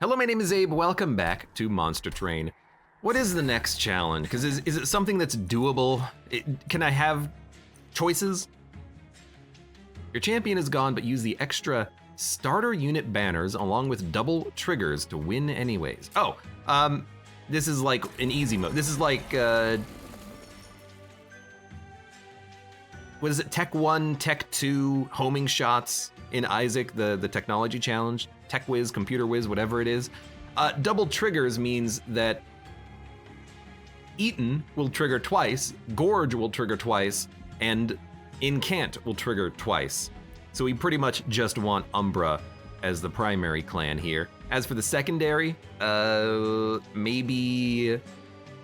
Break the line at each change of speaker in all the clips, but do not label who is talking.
Hello, my name is Abe. Welcome back to Monster Train. What is the next challenge? Because is it something that's doable? Can I have choices? Your champion is gone, but use the extra starter unit banners along with double triggers to win anyways. Oh, this is like an easy mode. This is like, what is it, Tech 1, Tech 2, homing shots in Isaac, the technology challenge, Tech Whiz, Computer Whiz, whatever it is. Double triggers means that Eaton will trigger twice, Gorge will trigger twice, and Incant will trigger twice. So we pretty much just want Umbra as the primary clan here. As for the secondary, maybe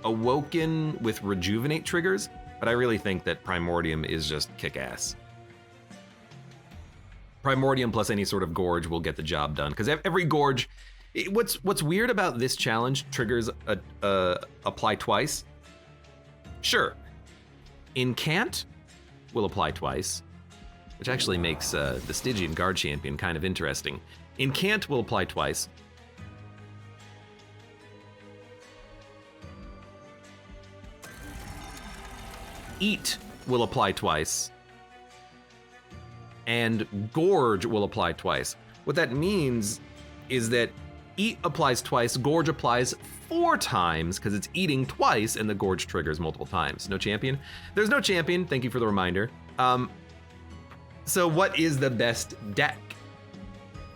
Awoken with Rejuvenate triggers, but I really think that Primordium is just kick-ass. Primordium plus any sort of Gorge will get the job done, because every Gorge, what's weird about this challenge, triggers apply twice. Sure, Incant will apply twice, which actually makes the Stygian Guard champion kind of interesting. Incant will apply twice. Eat will apply twice. And Gorge will apply twice. What that means is that Eat applies twice, Gorge applies 4 times, because it's eating twice and the Gorge triggers multiple times. No champion? There's no champion, thank you for the reminder. So what is the best deck?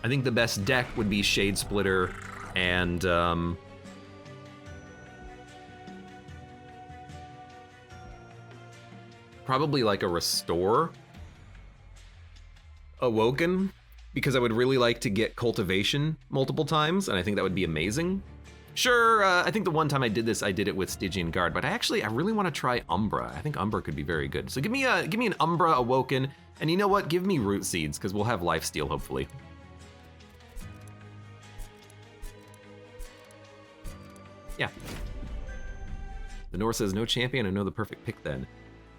I think the best deck would be Shade Splitter and probably like a Restore Awoken, because I would really like to get Cultivation multiple times, and I think that would be amazing. Sure, I think the one time I did this, I did it with Stygian Guard, but I really want to try Umbra. I think Umbra could be very good. So give me an Umbra Awoken, and you know what? Give me Root Seeds, because we'll have Lifesteal, hopefully. Yeah. The North says no champion. I know the perfect pick then.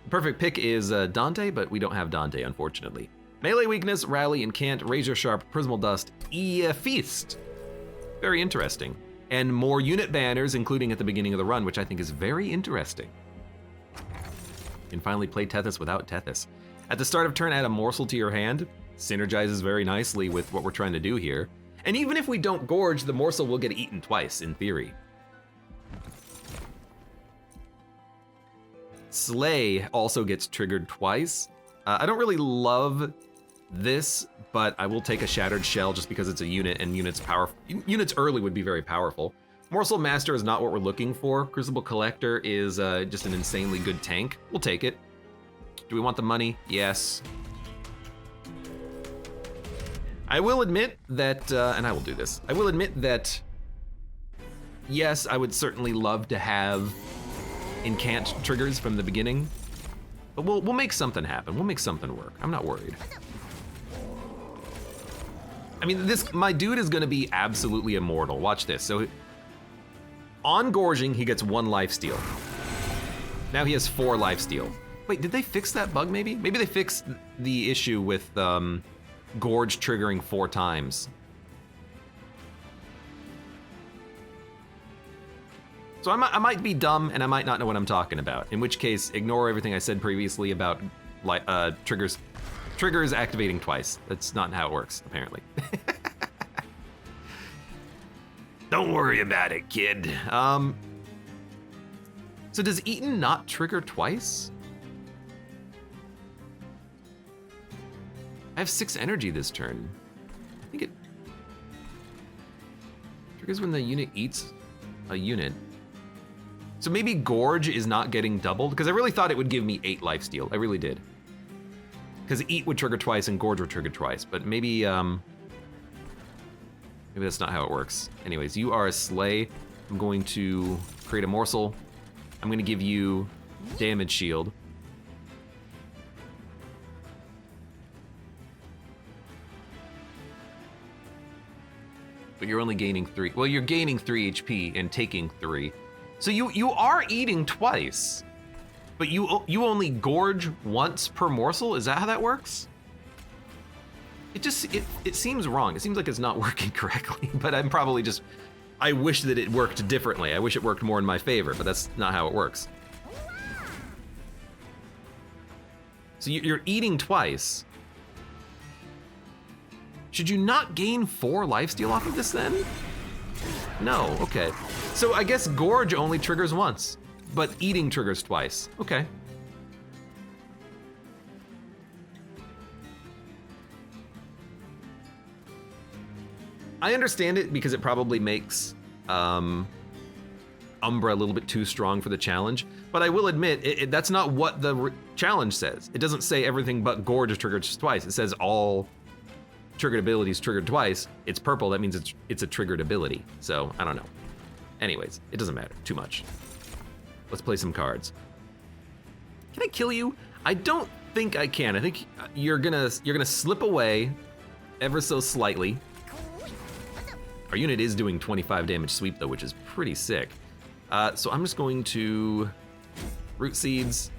The perfect pick is Dante, but we don't have Dante, unfortunately. Melee weakness, Rally, Incant, Razor Sharp, Prismal Dust, Feast. Very interesting. And more unit banners, including at the beginning of the run, which I think is very interesting. You can finally play Tethys without Tethys. At the start of turn, add a morsel to your hand. Synergizes very nicely with what we're trying to do here. And even if we don't Gorge, the morsel will get eaten twice, in theory. Slay also gets triggered twice. I don't really love this, but I will take a Shattered Shell just because it's a unit, and units early would be very powerful. Morsel Master is not what we're looking for. Crucible Collector is just an insanely good tank. We'll take it. Do we want the money? Yes. I will admit that, and I will do this, I will admit that, yes, I would certainly love to have Incant triggers from the beginning, but we'll make something happen. We'll make something work. I'm not worried. I mean, my dude is gonna be absolutely immortal. Watch this. So, on Gorging, he gets 1 lifesteal. Now he has 4 lifesteal. Wait, did they fix that bug maybe? Maybe they fixed the issue with Gorge triggering 4 times. So I might be dumb and I might not know what I'm talking about, in which case, ignore everything I said previously about triggers activating twice. That's not how it works, apparently. Don't worry about it, kid. So does Eaton not trigger twice? I have 6 energy this turn. I think it triggers when the unit eats a unit. So maybe Gorge is not getting doubled, because I really thought it would give me 8 lifesteal. I really did. Because Eat would trigger twice and Gorge would trigger twice, but maybe that's not how it works. Anyways, you are a Slay. I'm going to create a morsel. I'm going to give you damage shield. But you're only gaining 3. Well, you're gaining 3 HP and taking 3. So you are eating twice, but you only Gorge once per morsel? Is that how that works? it seems wrong. It seems like it's not working correctly, but I'm probably just, I wish that it worked differently. I wish it worked more in my favor, but that's not how it works. So you're eating twice. Should you not gain 4 lifesteal off of this then? No, okay. So I guess Gorge only triggers once, but eating triggers twice. Okay. I understand it because it probably makes Umbra a little bit too strong for the challenge, but I will admit, that's not what the challenge says. It doesn't say everything but Gorge is triggered twice. It says all triggered abilities triggered twice. It's purple, that means it's a triggered ability. So, I don't know. Anyways, it doesn't matter too much. Let's play some cards. Can I kill you? I don't think I can. I think you're gonna slip away ever so slightly. Our unit is doing 25 damage sweep though, which is pretty sick. So I'm just going to root seeds.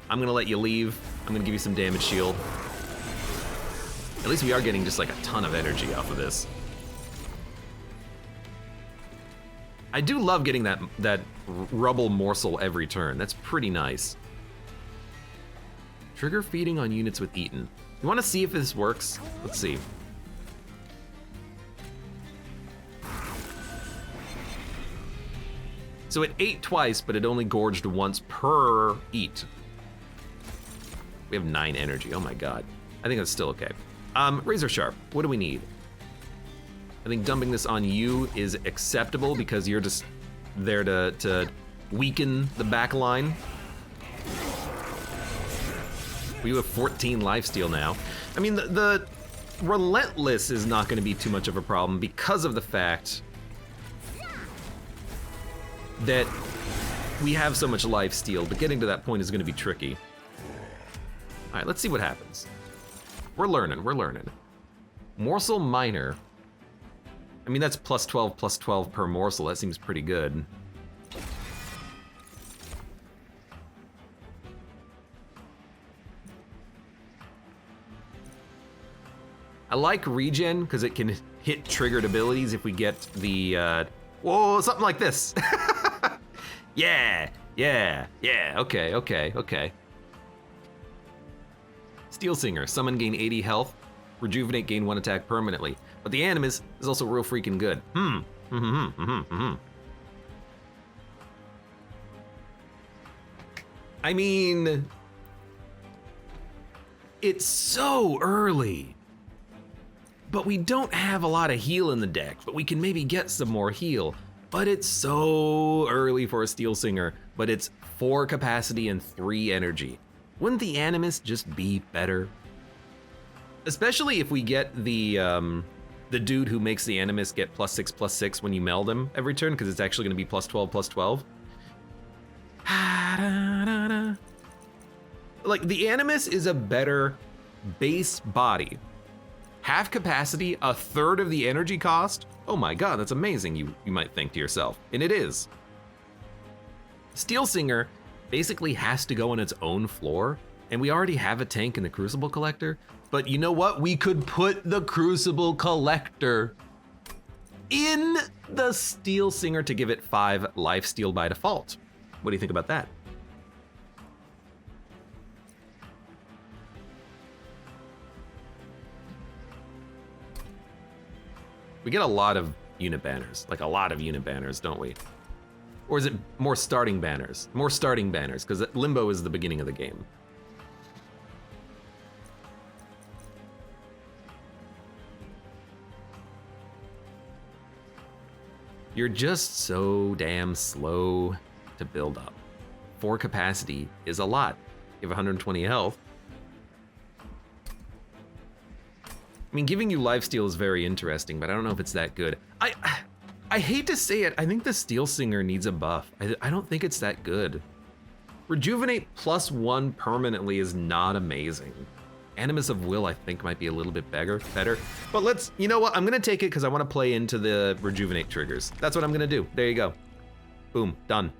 I'm gonna let you leave. I'm gonna give you some damage shield. At least we are getting just like a ton of energy off of this. I do love getting that rubble morsel every turn. That's pretty nice. Trigger feeding on units with eaten. You wanna see if this works? Let's see. So it ate twice, but it only gorged once per eat. We have 9 energy, oh my god. I think that's still okay. Razor Sharp, what do we need? I think dumping this on you is acceptable because you're just there to weaken the back line. We have 14 lifesteal now. I mean, the Relentless is not gonna be too much of a problem because of the fact that we have so much lifesteal, but getting to that point is gonna be tricky. All right, let's see what happens. We're learning. Morsel Minor. I mean, that's plus 12 per morsel. That seems pretty good. I like regen because it can hit triggered abilities if we get the, whoa, something like this. Yeah, okay. Steel Singer, summon, gain 80 health, rejuvenate, gain 1 attack permanently. But the Animus is also real freaking good. I mean, it's so early. But we don't have a lot of heal in the deck, but we can maybe get some more heal. But it's so early for a Steel Singer, but it's 4 capacity and 3 energy. Wouldn't the Animus just be better? Especially if we get the dude who makes the Animus get +6/+6 when you meld him every turn, because it's actually gonna be +12/+12. Like, the Animus is a better base body. Half capacity, 1/3 of the energy cost? Oh my god, that's amazing, you might think to yourself. And it is. Steel Singer basically has to go on its own floor, and we already have a tank in the Crucible Collector, but you know what? We could put the Crucible Collector in the Steel Singer to give it 5 lifesteal by default. What do you think about that? We get a lot of unit banners, like a lot of unit banners, don't we? Or is it more starting banners? More starting banners, because Limbo is the beginning of the game. You're just so damn slow to build up. 4 capacity is a lot. You have 120 health. I mean, giving you lifesteal is very interesting, but I don't know if it's that good. I hate to say it, I think the Steel Singer needs a buff. I don't think it's that good. Rejuvenate +1 permanently is not amazing. Animus of Will, I think, might be a little bit better. But let's, you know what? I'm gonna take it because I want to play into the Rejuvenate triggers. That's what I'm gonna do. There you go. Boom, done.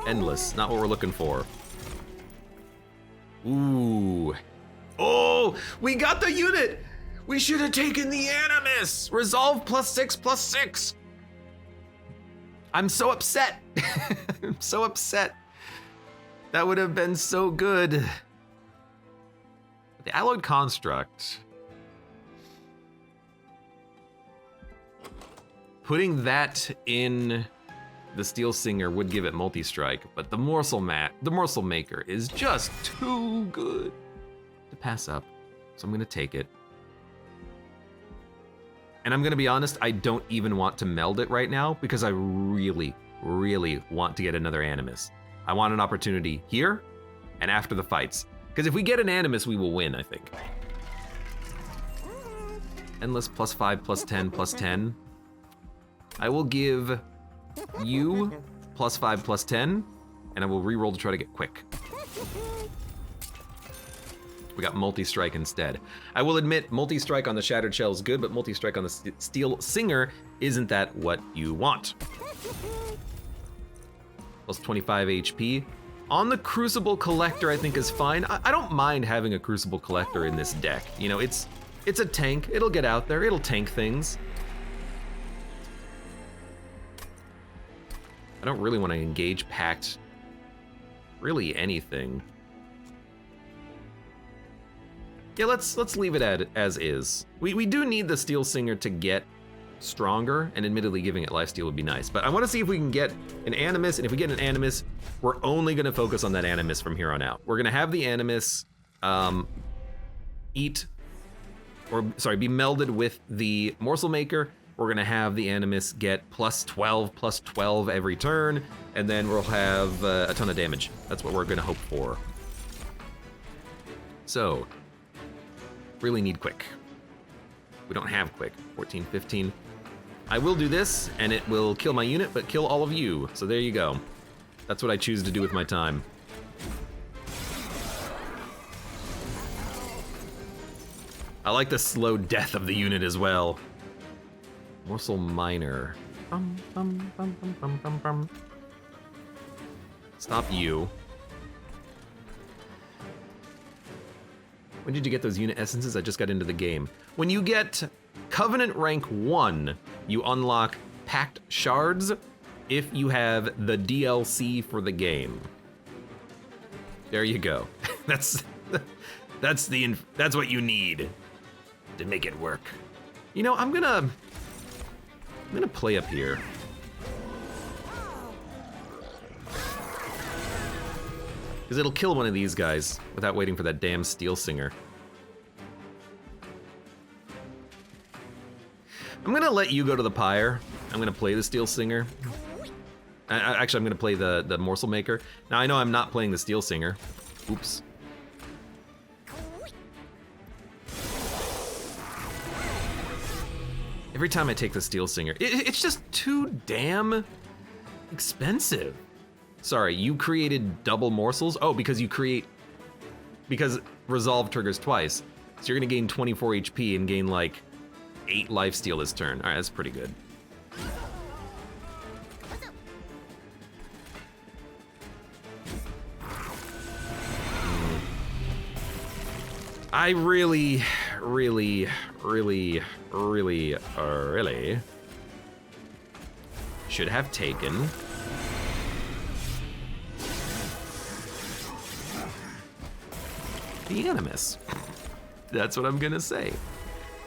Endless, not what we're looking for. Ooh. Oh, we got the unit! We should have taken the Animus! Resolve +6/+6! I'm so upset. I'm so upset. That would have been so good. The Alloyed Construct. Putting that in the Steel Singer would give it multi-strike, but the Morsel Maker is just too good to pass up. So I'm gonna take it. And I'm gonna be honest, I don't even want to meld it right now because I really, really want to get another Animus. I want an opportunity here and after the fights. Because if we get an Animus, we will win, I think. Endless +5/+10/+10. I will give you +5/+10, and I will reroll to try to get quick. We got multi-strike instead. I will admit, multi-strike on the Shattered Shell is good, but multi-strike on the Steel Singer isn't that what you want. Plus 25 HP. On the Crucible Collector, I think is fine. I don't mind having a Crucible Collector in this deck. You know, it's a tank. It'll get out there. It'll tank things. I don't really want to engage Pact. Really anything. Yeah, let's leave it as is. We do need the Steel Singer to get stronger, and admittedly giving it lifesteal would be nice. But I want to see if we can get an Animus, and if we get an Animus, we're only going to focus on that Animus from here on out. We're going to have the Animus be melded with the Morsel Maker. We're going to have the Animus get +12/+12 every turn, and then we'll have a ton of damage. That's what we're going to hope for. So, really need quick. We don't have quick. 14, 15. I will do this, and it will kill my unit, but kill all of you. So there you go. That's what I choose to do with my time. I like the slow death of the unit as well. Morsel Miner. Stop you. When did you get those unit essences? I just got into the game. When you get Covenant rank 1, you unlock Pact Shards if you have the DLC for the game. There you go. That's what you need to make it work. You know, I'm gonna play up here. Because it'll kill one of these guys without waiting for that damn Steel Singer. I'm gonna let you go to the Pyre. I'm gonna play the Steel Singer. Actually, I'm gonna play the Morsel Maker. Now, I know I'm not playing the Steel Singer. Oops. Every time I take the Steel Singer, it's just too damn expensive. Sorry, you created double morsels? Oh, because Resolve triggers twice. So you're gonna gain 24 HP and gain like 8 lifesteal this turn. All right, that's pretty good. I really should have taken the Animus. That's what I'm gonna say.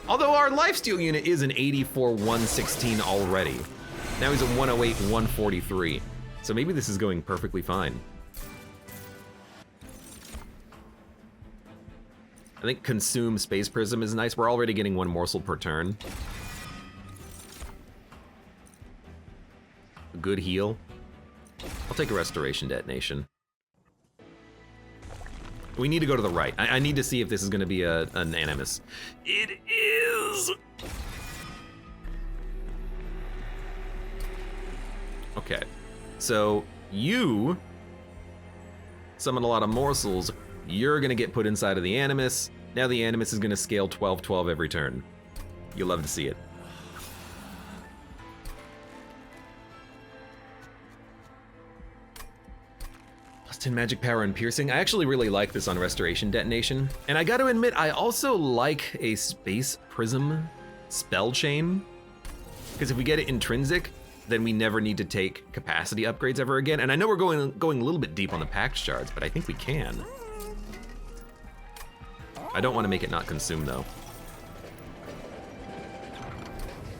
Although our lifesteal unit is an 84-116 already. Now he's a 108-143. So maybe this is going perfectly fine. I think Consume Space Prism is nice. We're already getting 1 morsel per turn. A good heal. I'll take a Restoration Detonation. We need to go to the right. I need to see if this is going to be an Animus. It is! Okay. So, you summon a lot of morsels. You're going to get put inside of the Animus. Now the Animus is going to scale 12/12 every turn. You'll love to see it. 10 magic power and piercing. I actually really like this on restoration detonation. And I gotta admit, I also like a space prism spell chain. Because if we get it intrinsic, then we never need to take capacity upgrades ever again. And I know we're going a little bit deep on the pact shards, but I think we can. I don't want to make it not consume though.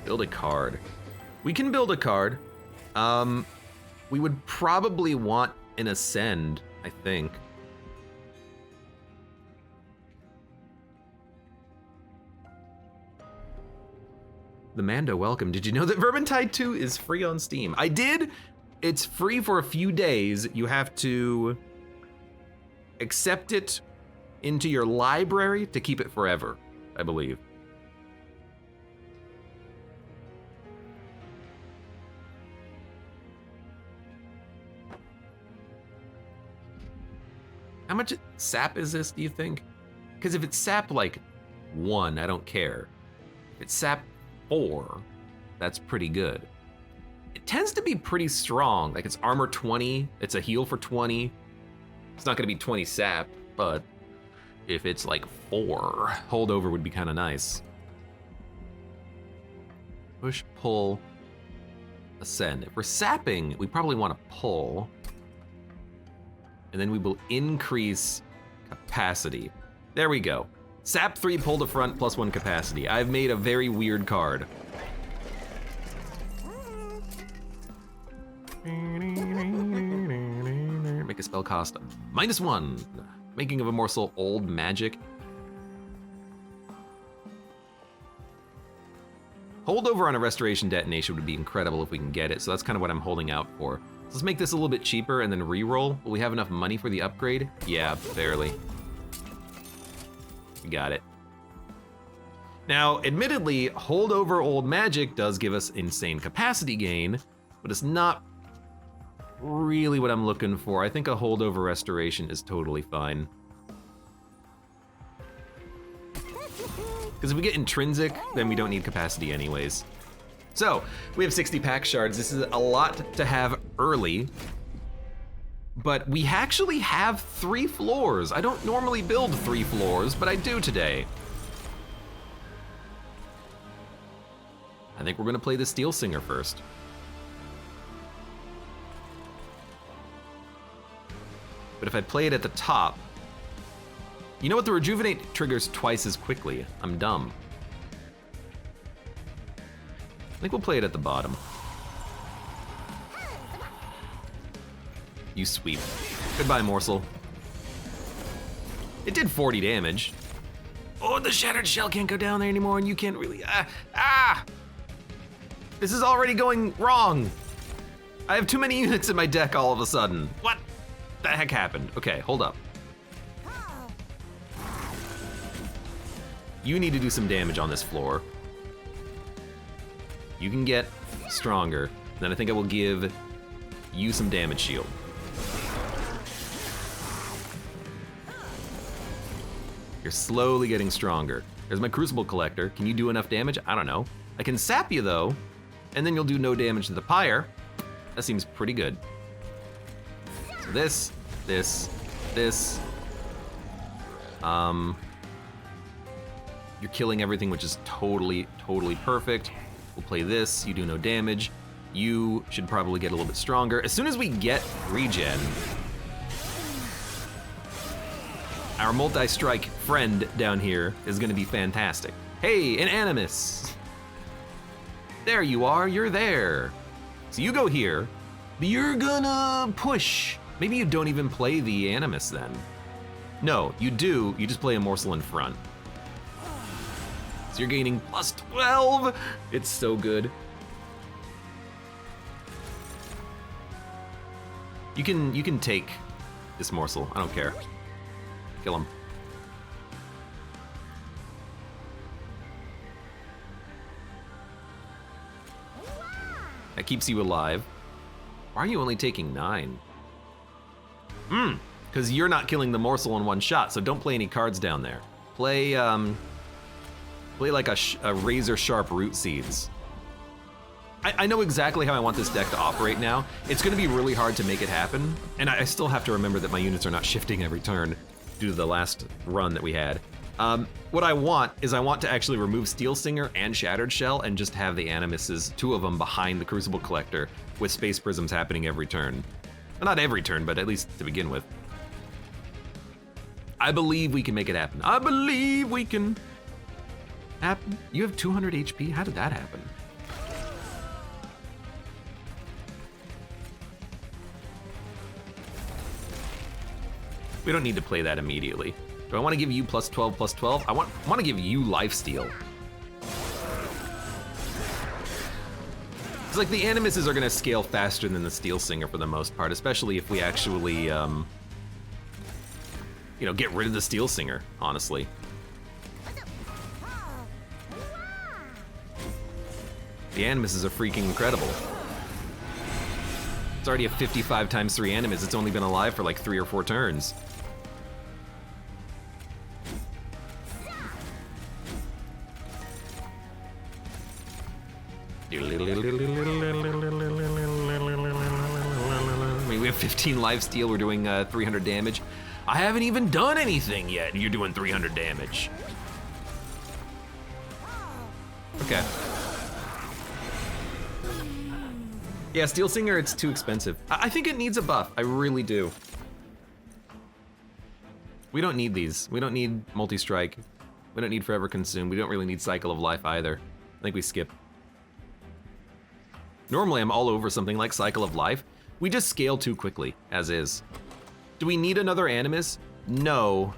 Build a card. We can build a card. We would probably want an ascend, I think. The Mando welcome. Did you know that Vermintide 2 is free on Steam? I did. It's free for a few days. You have to accept it into your library to keep it forever, I believe. How much sap is this, do you think? Because if it's sap like 1, I don't care. If it's sap 4, that's pretty good. It tends to be pretty strong. Like it's armor 20, it's a heal for 20. It's not gonna be 20 sap, but if it's like 4, holdover would be kind of nice. Push, pull, ascend. If we're sapping, we probably want to pull. And then we will increase capacity. There we go. Sap 3, pull to front, +1 capacity. I've made a very weird card. Make a spell cost -1. Making of a morsel old magic. Holdover on a restoration detonation would be incredible if we can get it, so that's kind of what I'm holding out for. Let's make this a little bit cheaper and then re-roll. Will we have enough money for the upgrade? Yeah, barely. We got it. Now, admittedly, holdover old magic does give us insane capacity gain, but it's not really what I'm looking for. I think a holdover restoration is totally fine. Because if we get intrinsic, then we don't need capacity anyways. So, we have 60 pack shards. This is a lot to have early, but we actually have 3 floors. I don't normally build 3 floors, but I do today. I think we're gonna play the Steel Singer first. But if I play it at the top, you know what, the Rejuvenate triggers twice as quickly. I'm dumb. I think we'll play it at the bottom. You sweep. Goodbye, morsel. It did 40 damage. Oh, the Shattered Shell can't go down there anymore, and you can't really, This is already going wrong. I have too many units in my deck all of a sudden. What the heck happened? Okay, hold up. You need to do some damage on this floor. You can get stronger. Then I think I will give you some damage shield. You're slowly getting stronger. There's my Crucible Collector. Can you do enough damage? I don't know. I can sap you though, and then you'll do no damage to the pyre. That seems pretty good. So this. You're killing everything, which is totally perfect. We'll play this, you do no damage. You should probably get a little bit stronger. As soon as we get regen, our multi-strike friend down here is gonna be fantastic. Hey, an Animus. There you are, you're there. So you go here, but you're gonna push. Maybe you don't even play the Animus then. No, you do, you just play a morsel in front. So you're gaining +12. It's so good. You can take this morsel, I don't care. Kill him. That keeps you alive. Why are you only taking 9? Because you're not killing the morsel in one shot, so don't play any cards down there. Play like a razor sharp root seeds. I know exactly how I want this deck to operate now. It's gonna be really hard to make it happen, and I still have to remember that my units are not shifting every turn due to the last run that we had. What I want is I want to actually remove Steel Singer and Shattered Shell and just have the Animuses, 2 of them behind the Crucible Collector, with Space Prisms happening every turn. Well, not every turn, but at least to begin with. I believe we can make it happen. I believe we can happen. You have 200 HP? How did that happen? We don't need to play that immediately. Do I want to give you plus 12, plus 12? I want to give you lifesteal. It's like the Animuses are gonna scale faster than the Steel Singer for the most part, especially if we actually, you know, get rid of the Steel Singer, honestly. The Animuses are freaking incredible. It's already a 55 times 3 Animus. It's only been alive for like 3 or 4 turns. I mean, we have 15 lifesteal, we're doing 300 damage. I haven't even done anything yet, and you're doing 300 damage. Okay. Yeah, Steel Singer, it's too expensive. I think it needs a buff, I really do. We don't need these. We don't need Multi-Strike. We don't need Forever Consume. We don't really need Cycle of Life either. I think we skip. Normally I'm all over something like Cycle of Life. We just scale too quickly, as is. Do we need another Animus? No.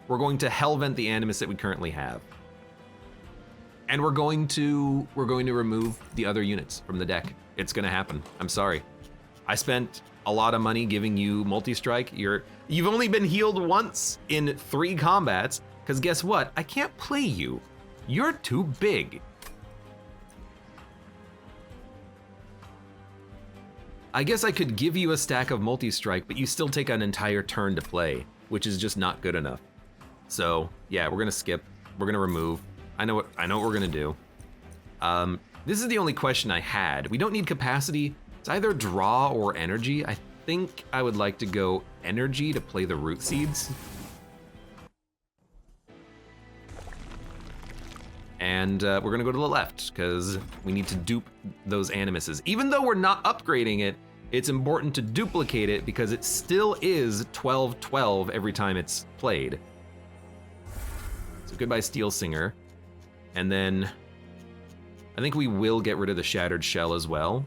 We're going to Hellvent the Animus that we currently have. And we're going to remove the other units from the deck. It's gonna happen, I'm sorry. I spent a lot of money giving you Multi-Strike. You've only been healed once in 3 combats, because guess what? I can't play you. You're too big. I guess I could give you a stack of Multi-Strike, but you still take an entire turn to play, which is just not good enough. So yeah, we're gonna skip. We're gonna remove. I know what we're gonna do. This is the only question I had. We don't need capacity. It's either draw or energy. I think I would like to go energy to play the Root Seeds. And we're gonna go to the left, because we need to dupe those Animuses. Even though we're not upgrading it, it's important to duplicate it because it still is 12-12 every time it's played. So goodbye Steel Singer. And then I think we will get rid of the Shattered Shell as well.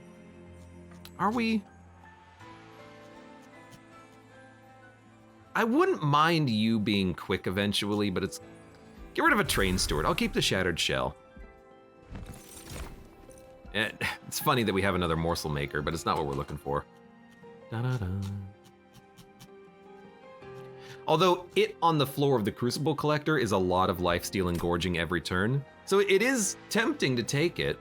Are we? I wouldn't mind you being quick eventually, but it's... Get rid of a Train Steward. I'll keep the Shattered Shell. It's funny that we have another Morsel Maker, but it's not what we're looking for. Da-da-da. Although it on the floor of the Crucible Collector is a lot of lifesteal and gorging every turn, so it is tempting to take it.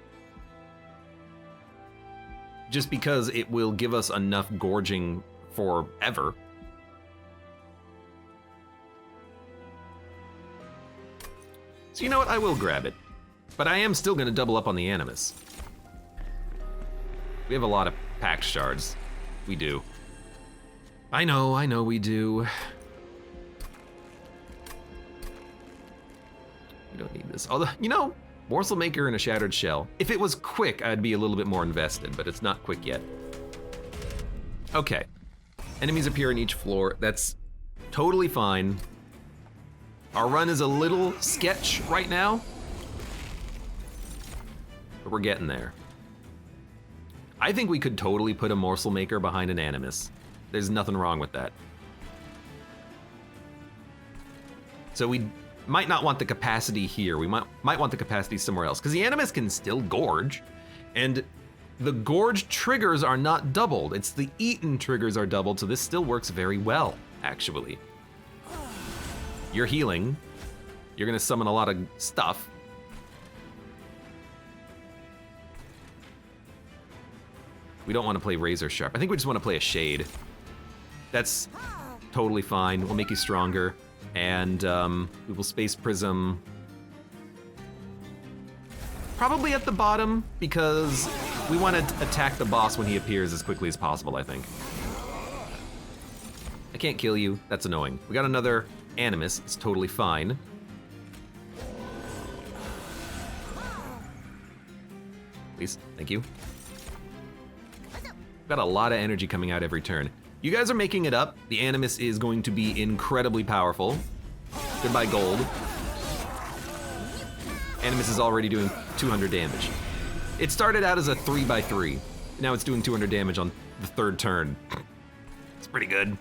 Just because it will give us enough gorging forever. So you know what, I will grab it. But I am still gonna double up on the Animus. We have a lot of Pact Shards. We do. I know we do. We don't need this. Although, you know, Morsel Maker and a Shattered Shell. If it was quick, I'd be a little bit more invested, but it's not quick yet. Okay. Enemies appear in each floor. That's totally fine. Our run is a little sketch right now, but we're getting there. I think we could totally put a Morsel Maker behind an Animus. There's nothing wrong with that. So we might not want the capacity here. We might want the capacity somewhere else, because the Animus can still gorge, and the gorge triggers are not doubled. It's the eaten triggers are doubled, so this still works very well, actually. You're healing. You're gonna summon a lot of stuff. We don't want to play Razor Sharp. I think we just want to play a Shade. That's totally fine. We'll make you stronger. And we will Space Prism. Probably at the bottom, because we want to attack the boss when he appears as quickly as possible, I think. I can't kill you, that's annoying. We got another Animus, it's totally fine. Please, thank you. Got a lot of energy coming out every turn. You guys are making it up. The Animus is going to be incredibly powerful. Goodbye, gold. Animus is already doing 200 damage. It started out as a 3x3. Now it's doing 200 damage on the third turn. It's pretty good.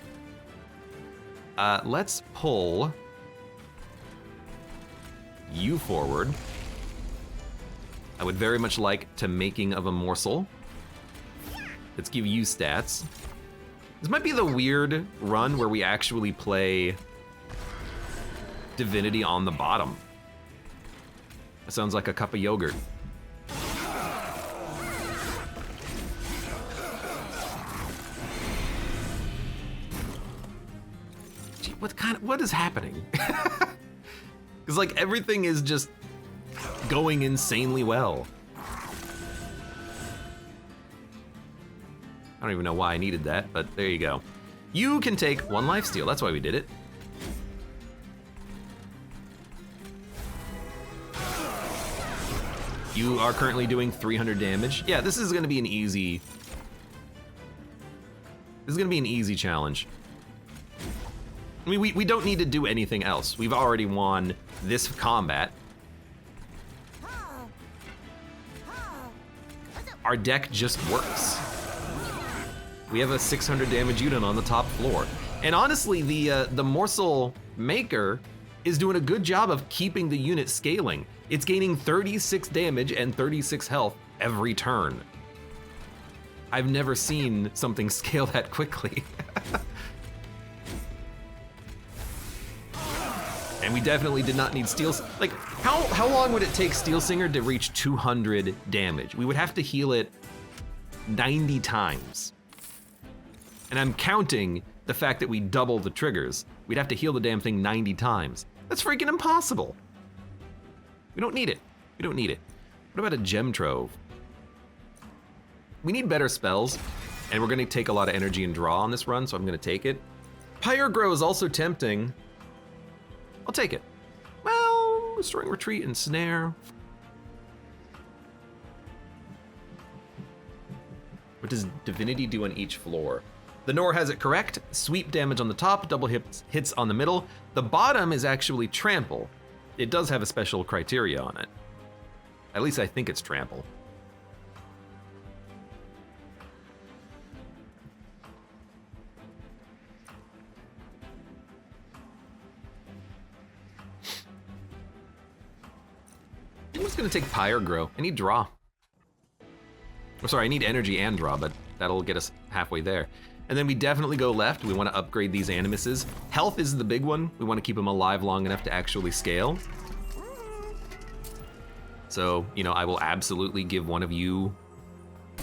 Let's pull you forward. I would very much like to making of a morsel. Let's give you stats. This might be the weird run where we actually play Divinity on the bottom. That sounds like a cup of yogurt. Gee, what is happening? Because like everything is just going insanely well. I don't even know why I needed that, but there you go. You can take 1 lifesteal, that's why we did it. You are currently doing 300 damage. Yeah, this is gonna be an easy... This is gonna be an easy challenge. I mean, we don't need to do anything else. We've already won this combat. Our deck just works. We have a 600 damage unit on the top floor. And honestly, the morsel maker is doing a good job of keeping the unit scaling. It's gaining 36 damage and 36 health every turn. I've never seen something scale that quickly. And we definitely did not need Steel... Like, how long would it take Steel Singer to reach 200 damage? We would have to heal it 90 times. And I'm counting the fact that we double the triggers. We'd have to heal the damn thing 90 times. That's freaking impossible. We don't need it. We don't need it. What about a gem trove? We need better spells, and we're gonna take a lot of energy and draw on this run, so I'm gonna take it. Pyrogrow is also tempting. I'll take it. Well, restoring retreat and snare. What does Divinity do on each floor? The Nor has it correct. Sweep damage on the top, double hits on the middle. The bottom is actually trample. It does have a special criteria on it. At least I think it's trample. I'm just gonna take Pyrogrow. I need draw. I'm sorry, I need energy and draw, but that'll get us halfway there. And then we definitely go left. We want to upgrade these Animuses. Health is the big one. We want to keep them alive long enough to actually scale. So, you know, I will absolutely give one of you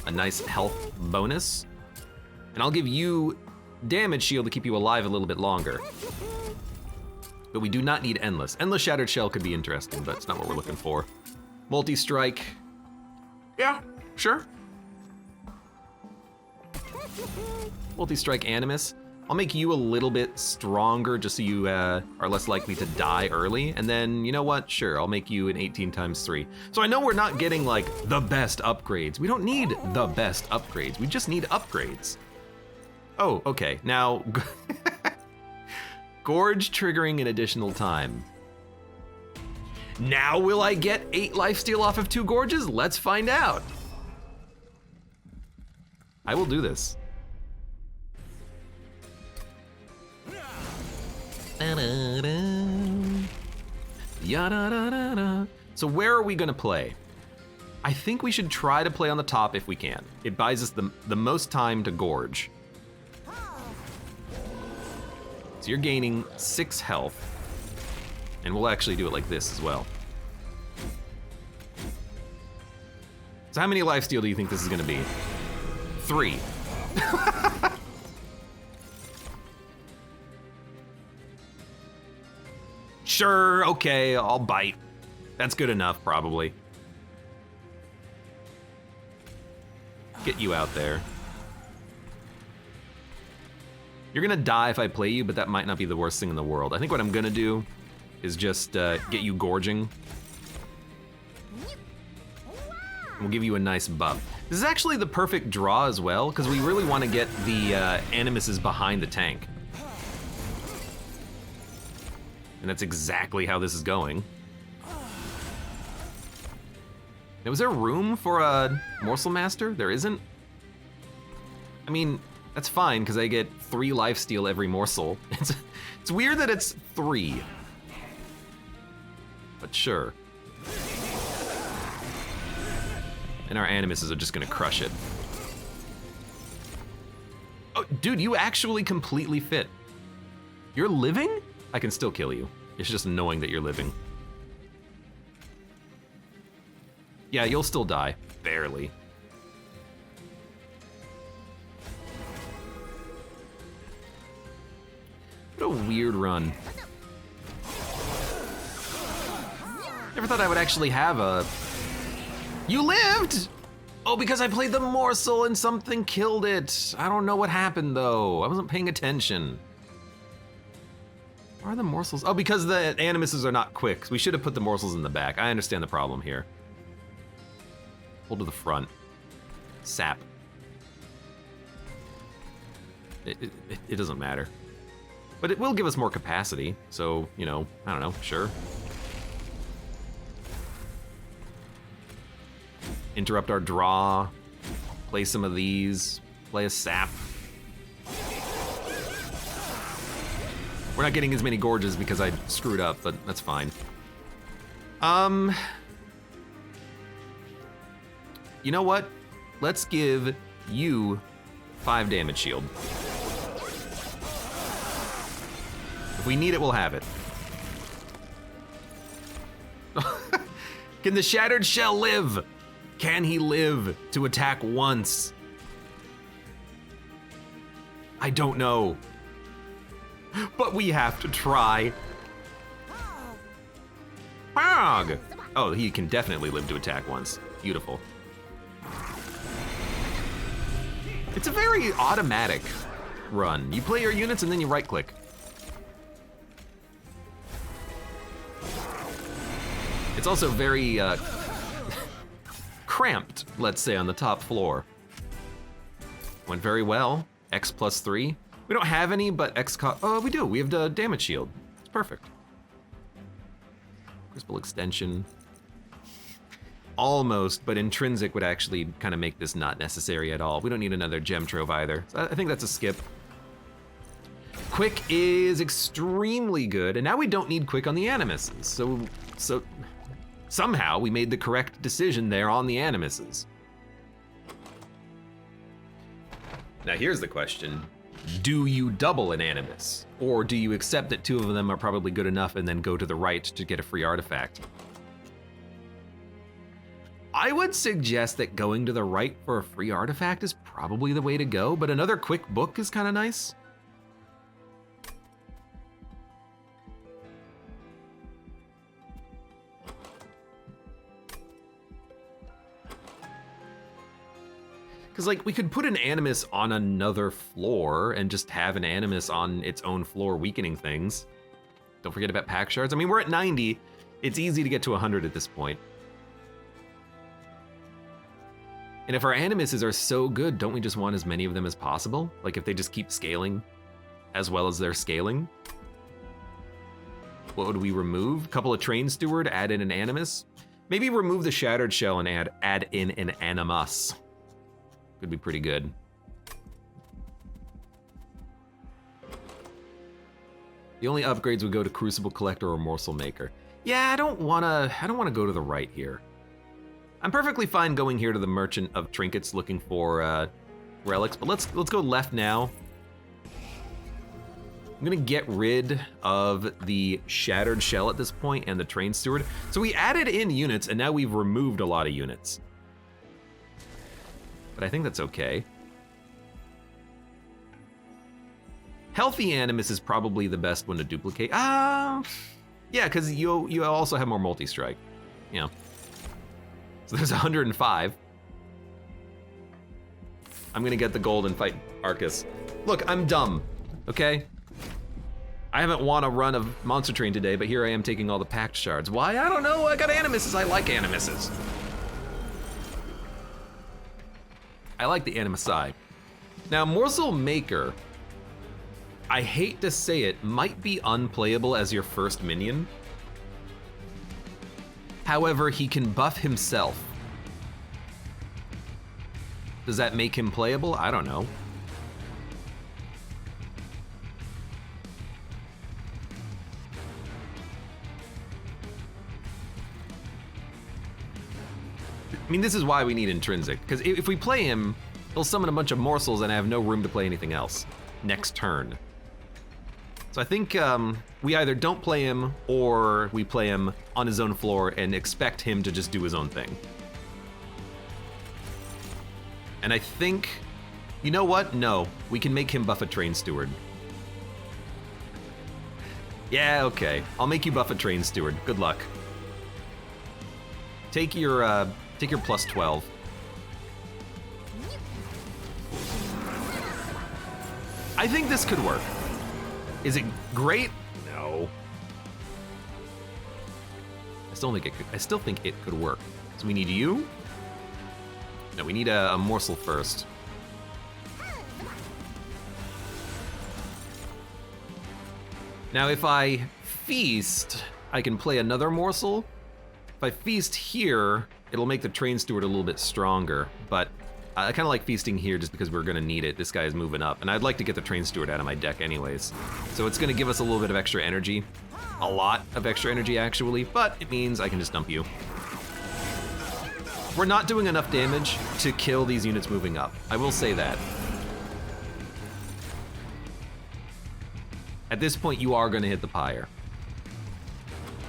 a nice health bonus. And I'll give you damage shield to keep you alive a little bit longer. But we do not need Endless. Endless Shattered Shell could be interesting, but it's not what we're looking for. Multi-strike. Yeah, sure. Multi-strike Animus. I'll make you a little bit stronger just so you are less likely to die early. And then, you know what? Sure, I'll make you an 18 times 3. So I know we're not getting like the best upgrades. We don't need the best upgrades. We just need upgrades. Oh, okay. Now, Gorge triggering an additional time. Now will I get 8 lifesteal off of 2 Gorges? Let's find out. I will do this. So where are we gonna play? I think we should try to play on the top if we can. It buys us the most time to gorge. So you're gaining 6 health. And we'll actually do it like this as well. So how many lifesteal do you think this is gonna be? 3. Sure, okay, I'll bite. That's good enough, probably. get you out there. You're gonna die if I play you, but that might not be the worst thing in the world. I think what I'm gonna do is just get you gorging. We'll give you a nice buff. This is actually the perfect draw as well, because we really want to get the animuses behind the tank. And that's exactly how this is going. Now, is there room for a Morsel Master? There isn't? I mean, that's fine, because I get 3 lifesteal every morsel. It's weird that it's 3. But sure. And our animuses are just gonna crush it. Oh, dude, you actually completely fit. You're living? I can still kill you. It's just annoying that you're living. Yeah, you'll still die. Barely. What a weird run. Never thought I would actually have a... You lived! Oh, because I played the morsel and something killed it. I don't know what happened though. I wasn't paying attention. Where are the morsels? Oh, because the animuses are not quick. We should have put the morsels in the back. I understand the problem here. Pull to the front. Sap. It doesn't matter. But it will give us more capacity, so, you know, I don't know, sure. Interrupt our draw, play some of these, play a sap. We're not getting as many gorges because I screwed up, but that's fine. You know what? Let's give you 5 damage shield. If we need it, we'll have it. Can the Shattered Shell live? Can he live to attack once? I don't know. But we have to try. Pog! Oh, he can definitely live to attack once. Beautiful. It's a very automatic run. You play your units and then you right-click. It's also very cramped, let's say, on the top floor. Went very well. X plus 3. We don't have any, but X oh, we do. We have the damage shield. It's perfect. Crystal extension. Almost, but intrinsic would actually kind of make this not necessary at all. We don't need another gem trove either. So I think that's a skip. Quick is extremely good, and now we don't need quick on the animuses. So somehow we made the correct decision there on the animuses. Now here's the question. Do you double an animus? Or do you accept that 2 of them are probably good enough and then go to the right to get a free artifact? I would suggest that going to the right for a free artifact is probably the way to go, but another quick book is kind of nice. Because, like, we could put an animus on another floor and just have an animus on its own floor weakening things. Don't forget about pack shards. I mean, we're at 90. It's easy to get to 100 at this point. And if our animuses are so good, don't we just want as many of them as possible? Like, if they just keep scaling as well as they're scaling? What would we remove? A couple of Train Steward, add in an animus? Maybe remove the Shattered Shell and add in an animus. Could be pretty good. The only upgrades would go to Crucible Collector or Morsel Maker. Yeah, I don't wanna go to the right here. I'm perfectly fine going here to the Merchant of Trinkets looking for relics, but let's go left now. I'm gonna get rid of the Shattered Shell at this point and the Train Steward. So we added in units and now we've removed a lot of units. But I think that's okay. Healthy Animus is probably the best one to duplicate. Yeah, because you also have more multi-strike. You know. So there's 105. I'm gonna get the gold and fight Arcus. Look, I'm dumb, okay? I haven't won a run of Monster Train today, but here I am taking all the packed shards. Why? I don't know, I got animuses, I like animuses. I like the animusi. Now, Morsel Maker, I hate to say it, might be unplayable as your first minion. However, he can buff himself. Does that make him playable? I don't know. I mean, this is why we need intrinsic, because if we play him, he'll summon a bunch of morsels and I have no room to play anything else next turn. So I think we either don't play him or we play him on his own floor and expect him to just do his own thing. And I think, you know what? No, we can make him buff a train steward. Yeah, okay. I'll make you buff a train steward. Good luck. Take your plus 12. I think this could work. Is it great? No. I still think it could work. So we need you. No, we need a morsel first. Now, if I feast, I can play another morsel. If I feast here, it'll make the train steward a little bit stronger, but I kind of like feasting here just because we're gonna need it. This guy is moving up, and I'd like to get the train steward out of my deck anyways. So it's gonna give us a little bit of extra energy. A lot of extra energy, actually, but it means I can just dump you. We're not doing enough damage to kill these units moving up. I will say that. At this point, you are gonna hit the pyre.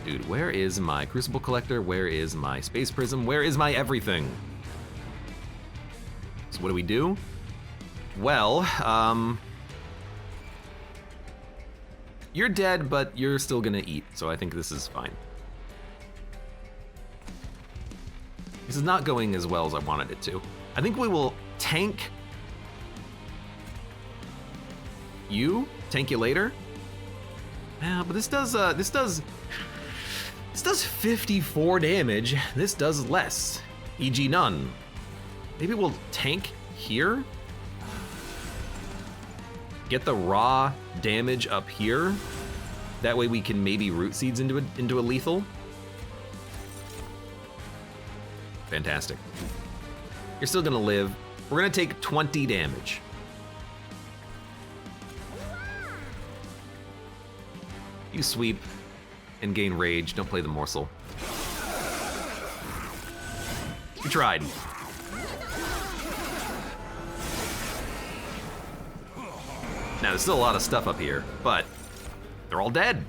Dude, where is my Crucible Collector? Where is my Space Prism? Where is my everything? So what do? Well, you're dead, but you're still gonna eat, so I think this is fine. This is not going as well as I wanted it to. I think we will tank you later. Yeah, but this does 54 damage. This does less, e.g. none. Maybe we'll tank here. Get the raw damage up here. That way we can maybe root seeds into a lethal. Fantastic. You're still gonna live. We're gonna take 20 damage. You sweep and gain rage. Don't play the morsel. You tried. Now, there's still a lot of stuff up here, but they're all dead.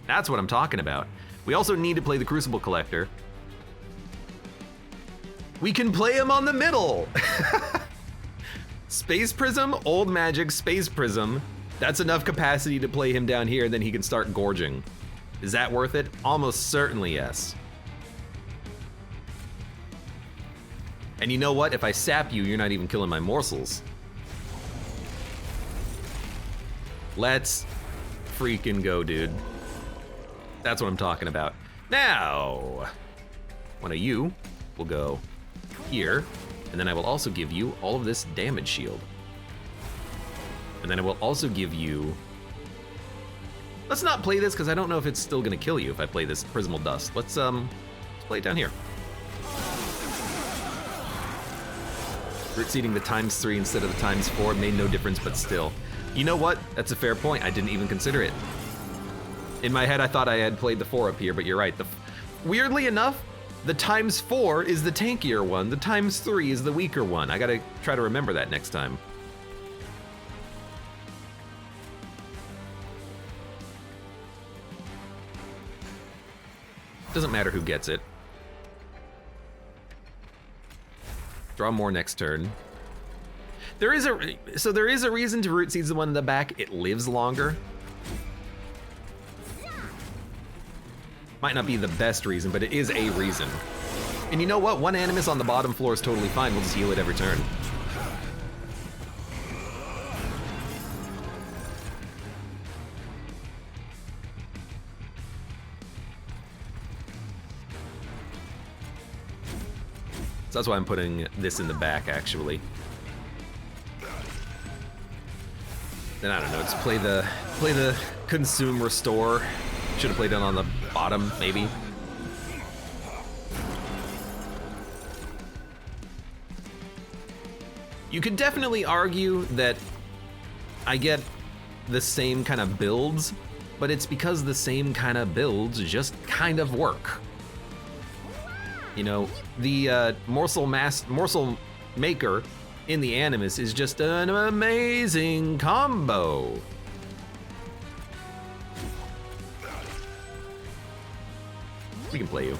That's what I'm talking about. We also need to play the Crucible Collector. We can play him on the middle. Space Prism, Old Magic, Space Prism. That's enough capacity to play him down here, and then he can start gorging. Is that worth it? Almost certainly yes. And you know what? If I sap you, you're not even killing my morsels. Let's freaking go, dude. That's what I'm talking about. Now, one of you will go here, and then I will also give you all of this damage shield. And then I will also give you... Let's not play this, because I don't know if it's still gonna kill you if I play this Prismal Dust. Let's play it down here. Root seeding the ×3 instead of the ×4 made no difference, but still. You know what? That's a fair point. I didn't even consider it. In my head, I thought I had played the 4 up here, but you're right. Weirdly enough, the ×4 is the tankier one. The ×3 is the weaker one. I gotta try to remember that next time. Doesn't matter who gets it. Draw more next turn. There is a reason to root seeds the one in the back. It lives longer. Might not be the best reason, but it is a reason. And you know what? One animus on the bottom floor is totally fine. We'll just heal it every turn. So that's why I'm putting this in the back, actually. Then I don't know, just play the consume restore. Should have played it on the bottom, maybe. You could definitely argue that I get the same kind of builds, but it's because the same kind of builds just kind of work. You know, the morsel maker in the Animus is just an amazing combo. We can play you.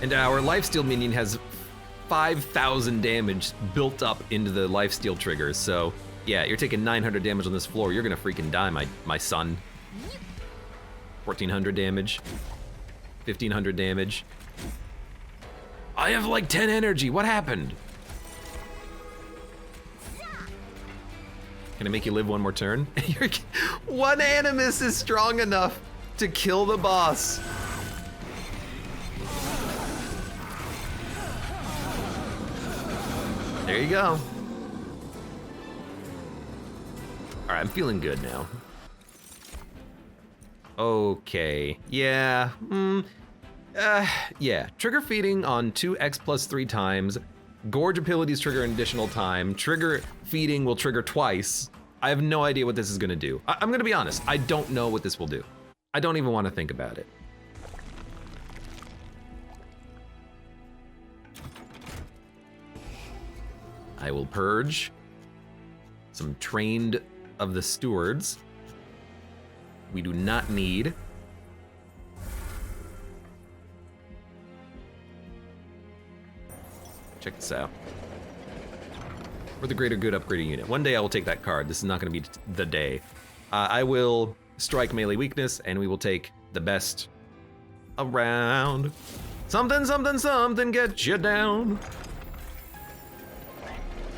And our lifesteal minion has 5,000 damage built up into the lifesteal triggers, so yeah, you're taking 900 damage on this floor. You're gonna freaking die, my son. 1,400 damage. 1,500 damage. I have like 10 energy, what happened? Can I make you live one more turn? One Animus is strong enough to kill the boss. There you go. All right, I'm feeling good now. Okay, yeah, yeah. Trigger feeding on 2x plus 3 times. Gorge abilities trigger an additional time. Trigger feeding will trigger twice. I have no idea what this is gonna do. I'm gonna be honest, I don't know what this will do. I don't even wanna think about it. I will purge some trained of the stewards. We do not need. Check this out. For the greater good upgrading unit. One day I will take that card. This is not gonna be the day. I will strike melee weakness and we will take the best around. Something, something, something, get you down.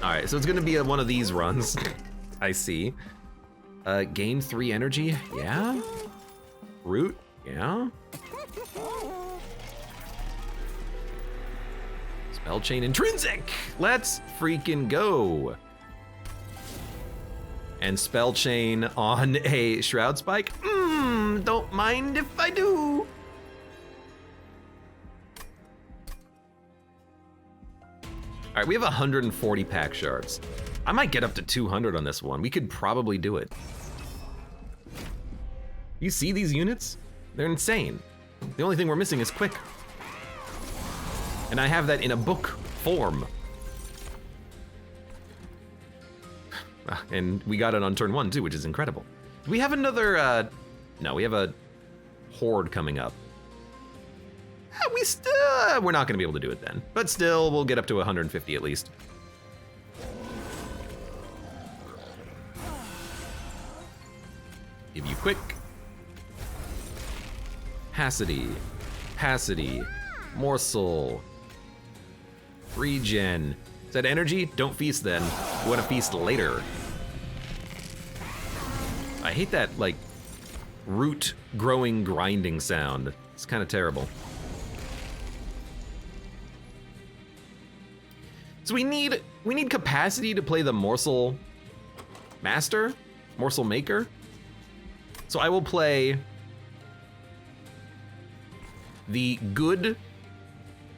All right, so it's gonna be one of these runs. I see. Gain 3 energy, yeah. Root, yeah. Spell chain intrinsic, let's freaking go. And spell chain on a shroud spike, don't mind if I do. All right, we have 140 pack shards. I might get up to 200 on this one. We could probably do it. You see these units? They're insane. The only thing we're missing is quick. And I have that in a book form. And we got it on turn 1 too, which is incredible. Do we have another, no, we have a horde coming up. We're not gonna be able to do it then. But still, we'll get up to 150 at least. Give you quick. Passity, morsel, regen. Is that energy? Don't feast then. You wanna feast later. I hate that, like, root growing grinding sound. It's kind of terrible. So we need capacity to play the morsel master, morsel maker. So I will play the good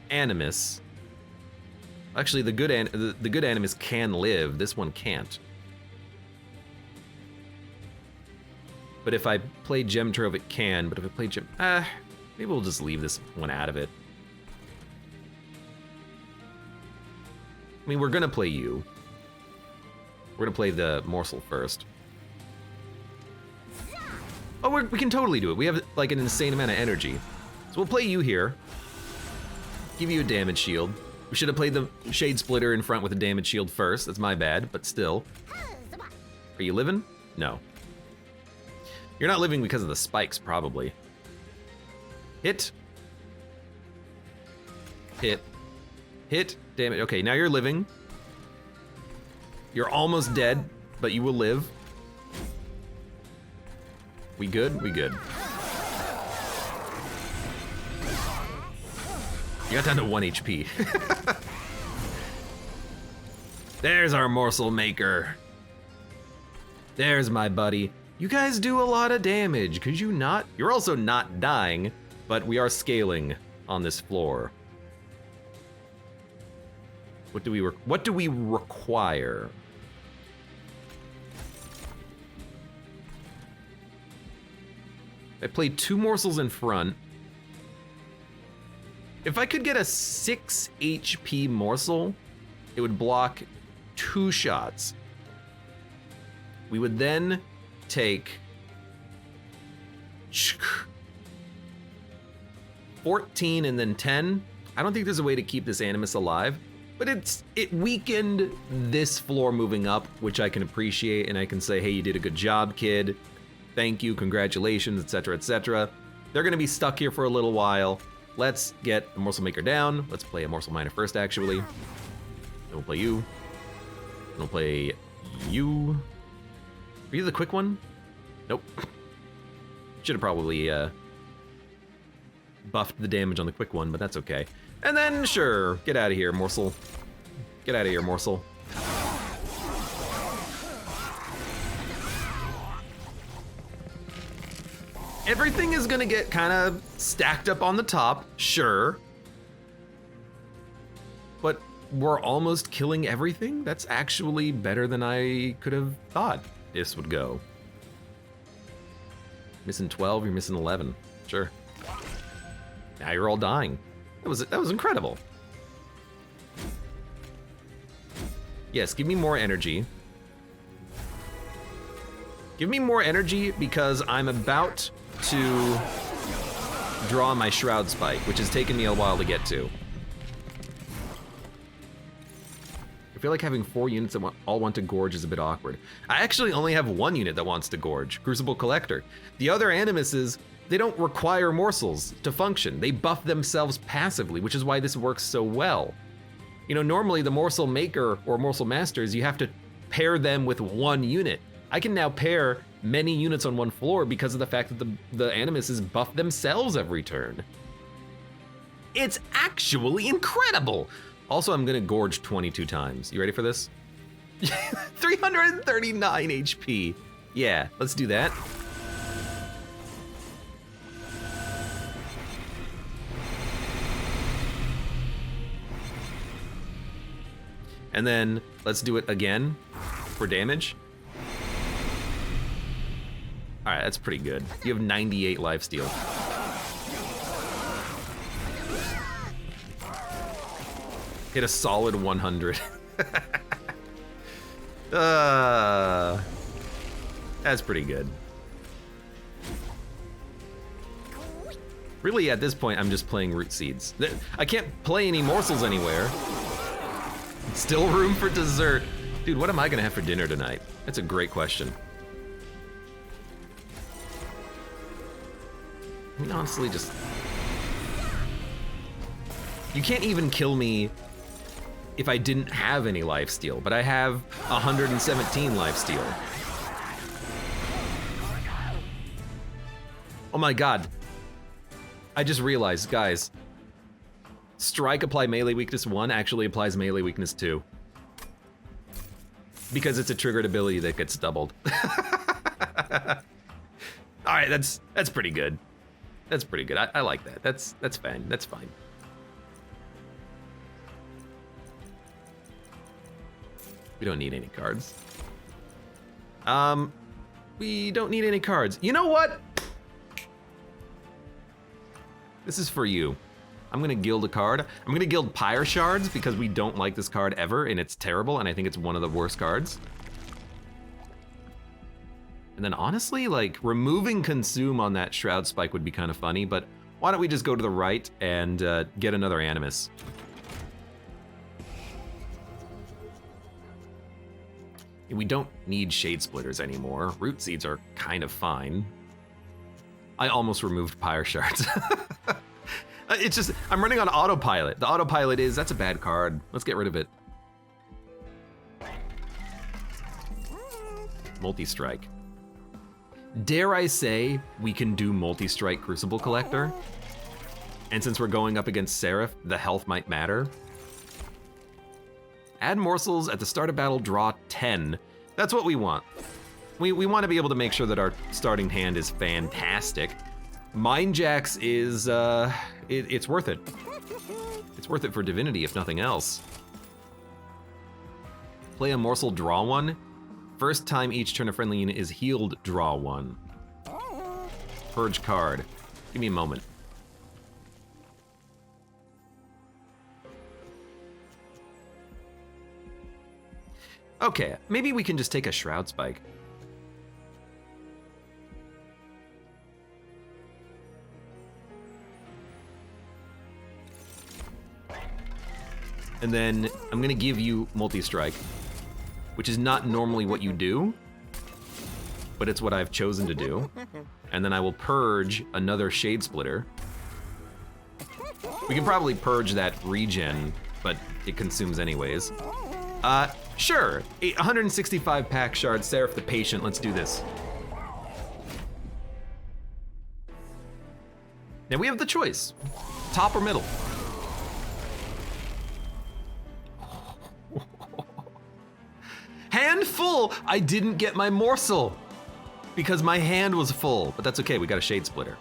Animus. Actually, the good Animus can live. This one can't. But if I play Gem Trove, it can. But if I play Gem, maybe we'll just leave this one out of it. I mean, we're gonna play you. We're gonna play the morsel first. Oh, we can totally do it. We have like an insane amount of energy. So we'll play you here. Give you a damage shield. We should have played the Shade Splitter in front with a damage shield first. That's my bad, but still. Are you living? No. You're not living because of the spikes, probably. Hit. Hit. Hit. Damn it. Okay, now you're living. You're almost dead, but you will live. We good? We good. You got down to 1 HP. There's our morsel maker. There's my buddy. You guys do a lot of damage, could you not? You're also not dying, but we are scaling on this floor. What do we require? I played 2 morsels in front. If I could get a 6 HP morsel, it would block 2 shots. We would then take 14 and then 10. I don't think there's a way to keep this animus alive, but it weakened this floor moving up, which I can appreciate, and I can say, hey, you did a good job, kid. Thank you, congratulations, etc., etc. They're gonna be stuck here for a little while. Let's get a morsel maker down. Let's play a morsel miner first, actually. Then we'll play you. Then we'll play you. Are you the quick one? Nope. Should have probably buffed the damage on the quick one, but that's okay. And then, sure, get out of here, morsel. Get out of here, morsel. Everything is gonna get kind of stacked up on the top, sure. But we're almost killing everything? That's actually better than I could have thought this would go. Missing 12, you're missing 11. Sure. Now you're all dying. That was incredible. Yes, give me more energy. Give me more energy because I'm about to draw my Shroud Spike, which has taken me a while to get to. I feel like having 4 units that all want to gorge is a bit awkward. I actually only have 1 unit that wants to gorge, Crucible Collector. The other animuses, they don't require morsels to function. They buff themselves passively, which is why this works so well. You know, normally the morsel maker or morsel masters, you have to pair them with 1 unit. I can now pair many units on 1 floor because of the fact that the animuses buff themselves every turn. It's actually incredible. Also, I'm gonna gorge 22 times. You ready for this? 339 HP. Yeah, let's do that. And then let's do it again for damage. All right, that's pretty good. You have 98 lifesteal. Hit a solid 100. That's pretty good. Really, at this point, I'm just playing root seeds. I can't play any morsels anywhere. Still room for dessert. Dude, what am I gonna have for dinner tonight? That's a great question. I mean, honestly, just... You can't even kill me if I didn't have any lifesteal, but I have 117 lifesteal. Oh my god. I just realized, guys, Strike apply melee weakness 1 actually applies melee weakness 2. Because it's a triggered ability that gets doubled. Alright, that's pretty good. That's pretty good. I like that. That's fine. That's fine. We don't need any cards. We don't need any cards. You know what? This is for you. I'm gonna guild a card. I'm gonna guild Pyre Shards because we don't like this card ever and it's terrible and I think it's one of the worst cards. And then honestly, like, removing Consume on that Shroud Spike would be kind of funny, but why don't we just go to the right and get another Animus? We don't need Shade Splitters anymore. Root Seeds are kind of fine. I almost removed Pyre Shards. It's just, I'm running on autopilot. The autopilot is, that's a bad card. Let's get rid of it. Multi-strike. Dare I say we can do multi-strike Crucible Collector? And since we're going up against Seraph, the health might matter. Add morsels at the start of battle, draw 10. That's what we want. We want to be able to make sure that our starting hand is fantastic. Mind Jacks is, it's worth it. It's worth it for Divinity, if nothing else. Play a morsel, draw 1. First time each turn a friendly unit is healed, draw 1. Purge card. Give me a moment. Okay, maybe we can just take a Shroud Spike. And then I'm gonna give you multi-strike, which is not normally what you do, but it's what I've chosen to do. And then I will purge another Shade Splitter. We can probably purge that regen, but it consumes anyways. Sure, 165 pack shards, Seraph the Patient, let's do this. Now we have the choice, top or middle. Hand full! I didn't get my morsel because my hand was full, but that's okay, we got a Shade Splitter.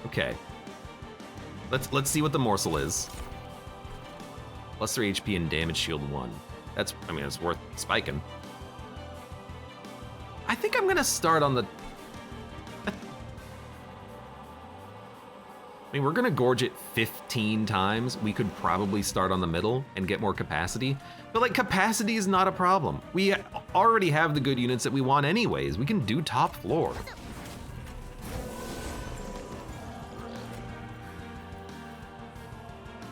Okay. Let's see what the morsel is. Plus 3 HP and damage shield 1. That's, I mean, it's worth spiking. I think I'm gonna start on the... I mean, we're gonna gorge it 15 times. We could probably start on the middle and get more capacity. But like, capacity is not a problem. We already have the good units that we want anyways. We can do top floor.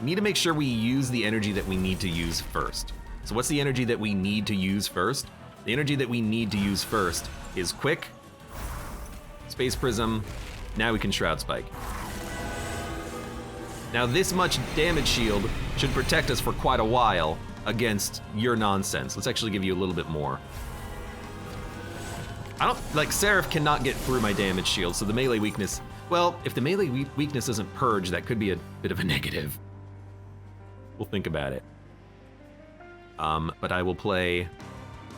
We need to make sure we use the energy that we need to use first. So what's the energy that we need to use first? The energy that we need to use first is Quick, Space Prism, now we can Shroud Spike. Now this much damage shield should protect us for quite a while against your nonsense. Let's actually give you a little bit more. I don't, like, Seraph cannot get through my damage shield, so the melee weakness, well, if the melee weakness doesn't purge, that could be a bit of a negative. We'll think about it. But I will play,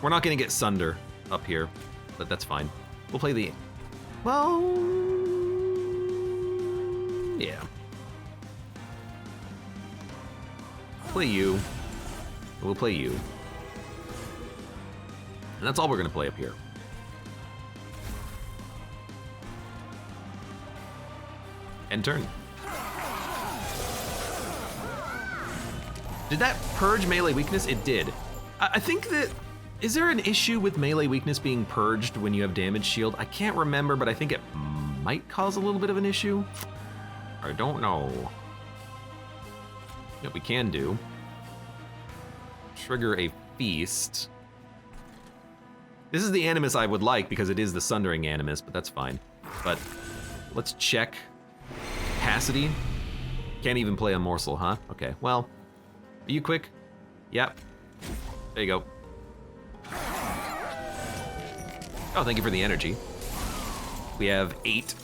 we're not gonna get Sunder up here, but that's fine. We'll play the, well, yeah. Play you, we'll play you. And that's all we're gonna play up here. End turn. Did that purge melee weakness? It did. I think that, is there an issue with melee weakness being purged when you have damage shield? I can't remember, but I think it might cause a little bit of an issue. I don't know. What we can do, trigger a feast. This is the Animus I would like because it is the Sundering Animus, but that's fine. But let's check capacity. Can't even play a morsel, huh? Okay, well, are you quick? Yep. There you go. Oh, thank you for the energy. We have 8.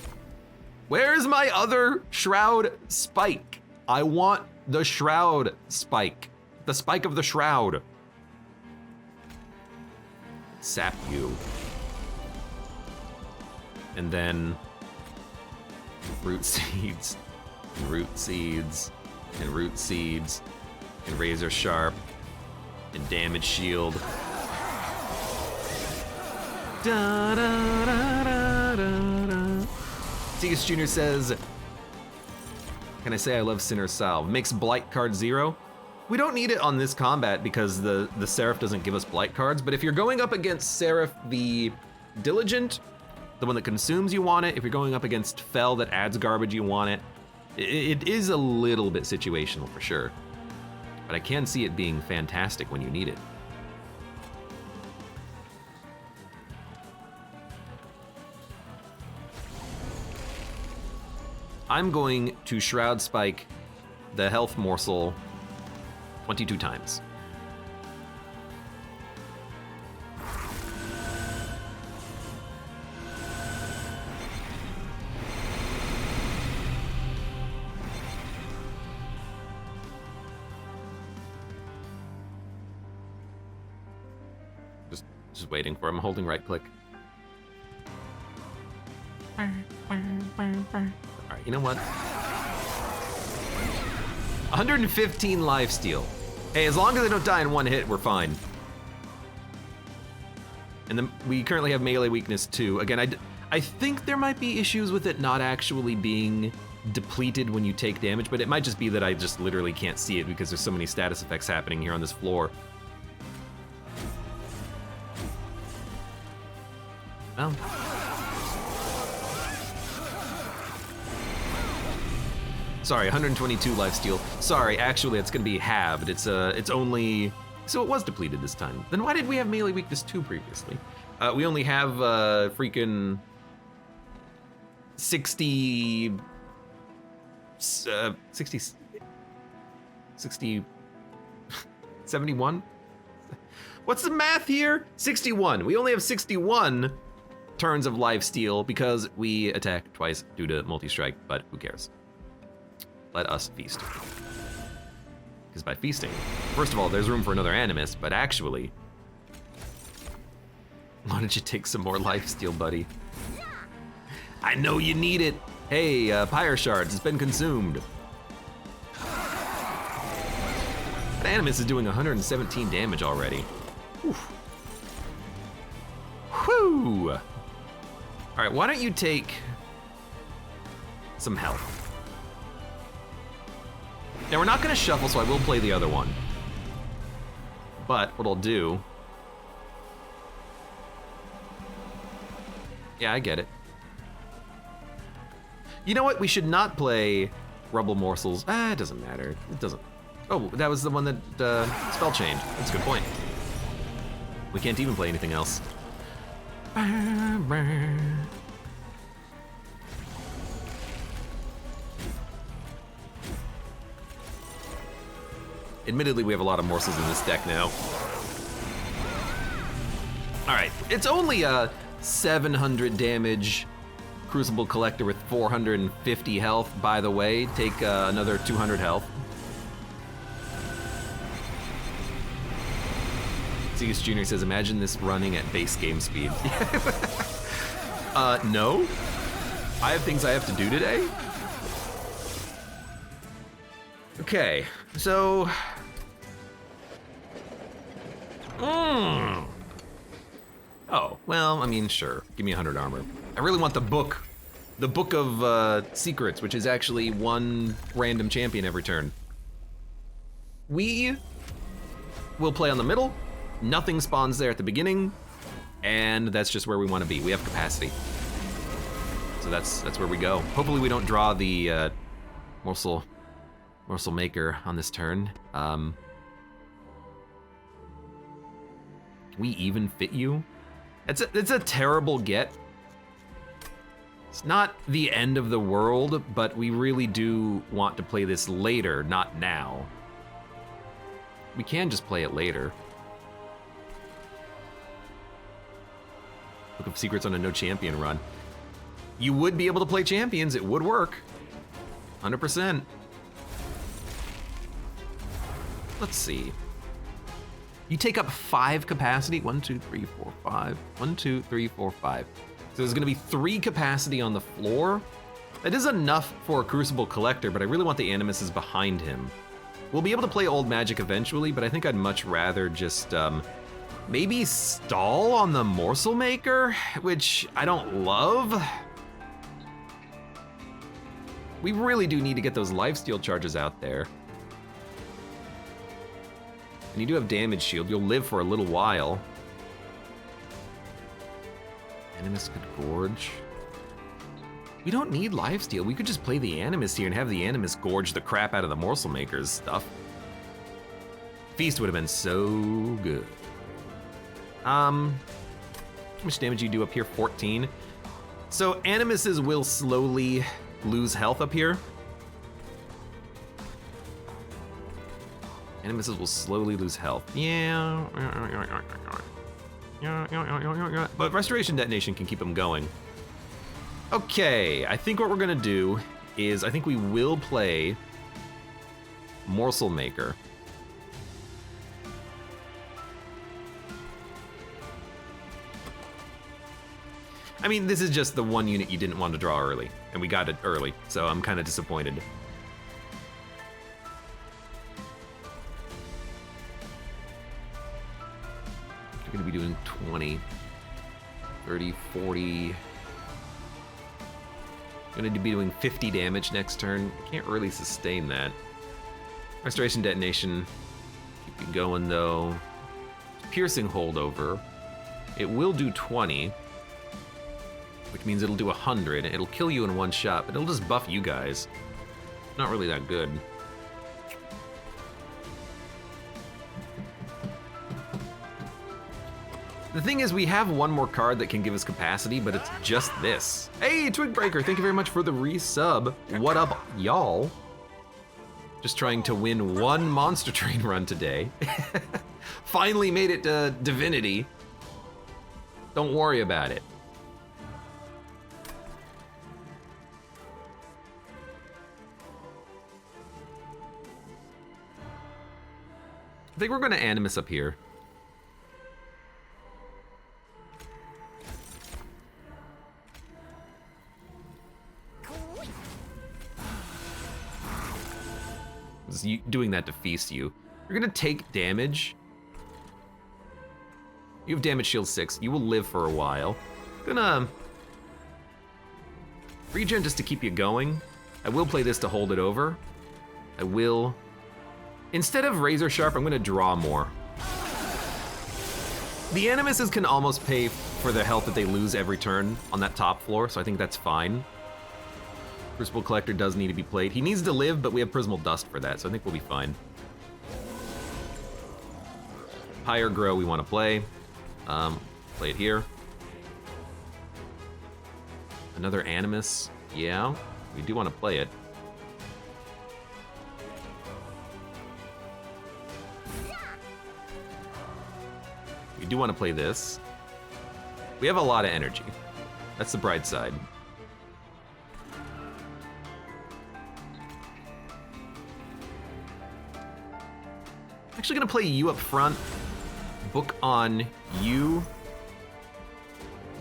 Where's my other Shroud Spike? I want the Shroud Spike. The Spike of the Shroud. Sap you. And then Root Seeds, and Root Seeds, and Root Seeds, and Razor Sharp, and Damage Shield. Da, da, da, da, da, da. Tigus Jr. says, can I say I love Sinner's Salve? Makes Blight card 0. We don't need it on this combat because the Seraph doesn't give us Blight cards, but if you're going up against Seraph the Diligent, the one that consumes, you want it. If you're going up against Fel that adds garbage, you want it. It is a little bit situational for sure, but I can see it being fantastic when you need it. I'm going to Shroud Spike the health morsel 22 times. Just waiting for him, holding right click. All right, you know what? 115 lifesteal. Hey, as long as they don't die in one hit, we're fine. And then we currently have melee weakness 2. Again, I think there might be issues with it not actually being depleted when you take damage, but it might just be that I just literally can't see it because there's so many status effects happening here on this floor. Well. Sorry, 122 lifesteal. Sorry, actually, it's gonna be halved. It's only, so it was depleted this time. Then why did we have melee weakness 2 previously? We only have freaking 60, 71? What's the math here? 61. We only have 61 turns of lifesteal because we attack twice due to multi-strike, but who cares? Let us feast. Because by feasting, first of all, there's room for another animus, but actually, why don't you take some more lifesteal, buddy? I know you need it. Hey, pyre shards, it's been consumed. But animus is doing 117 damage already. Oof. Whew. All right, why don't you take some health? Now we're not gonna shuffle, so I will play the other one. But what I'll do, yeah, I get it. You know what? We should not play Rubble Morsels. It doesn't matter. It doesn't. Oh, that was the one that spell chained. That's a good point. We can't even play anything else. Admittedly, we have a lot of morsels in this deck now. All right, it's only a 700 damage Crucible Collector with 450 health, by the way. Take another 200 health. Zeus Jr. says, imagine this running at base game speed. No. I have things I have to do today. Okay, so... Oh, well, I mean, sure. Give me 100 armor. I really want the book. The book of secrets, which is actually one random champion every turn. We will play on the middle. Nothing spawns there at the beginning. And that's just where we want to be. We have capacity. So that's where we go. Hopefully we don't draw the morsel maker on this turn. We even fit you? It's a terrible get. It's not the end of the world, but we really do want to play this later, not now. We can just play it later. Book of Secrets on a no champion run. You would be able to play champions, it would work. 100%. Let's see. You take up 5 capacity. 1, 2, 3, 4, 5. 1, 2, 3, 4, 5. So there's gonna be 3 capacity on the floor. That is enough for a Crucible Collector, but I really want the Animuses behind him. We'll be able to play Old Magic eventually, but I think I'd much rather just maybe stall on the Morsel Maker, which I don't love. We really do need to get those lifesteal charges out there. And you do have damage shield. You'll live for a little while. Animus could gorge. We don't need lifesteal. We could just play the Animus here and have the Animus gorge the crap out of the Morsel Maker's stuff. Feast would have been so good. How much damage do you do up here? 14. So Animuses will slowly lose health up here. Animuses will slowly lose health. Yeah. But Restoration Detonation can keep them going. Okay, I think what we're gonna do is I think we will play Morsel Maker. I mean, this is just the one unit you didn't want to draw early, and we got it early, so I'm kind of disappointed. You're gonna be doing 20, 30, 40. I'm gonna be doing 50 damage next turn. I can't really sustain that. Restoration detonation, keep it going though. Piercing holdover. It will do 20, which means it'll do 100. It'll kill you in one shot, but it'll just buff you guys. Not really that good. The thing is, we have one more card that can give us capacity, but it's just this. Hey, Twigbreaker, thank you very much for the resub. What up, y'all? Just trying to win one Monster Train run today. Finally made it to Divinity. Don't worry about it. I think we're gonna Animus up here. Doing that to feast you. You're gonna take damage. You have damage shield 6. You will live for a while. Gonna regen just to keep you going. I will play this to hold it over. I will. Instead of Razor Sharp, I'm gonna draw more. The Animuses can almost pay for the health that they lose every turn on that top floor, so I think that's fine. Crucible Collector does need to be played. He needs to live, but we have Prismal Dust for that, so I think we'll be fine. Higher Grow we want to play. Play it here. Another Animus. Yeah, we do want to play it. We do want to play this. We have a lot of energy. That's the bright side. Actually gonna play you up front, book on you.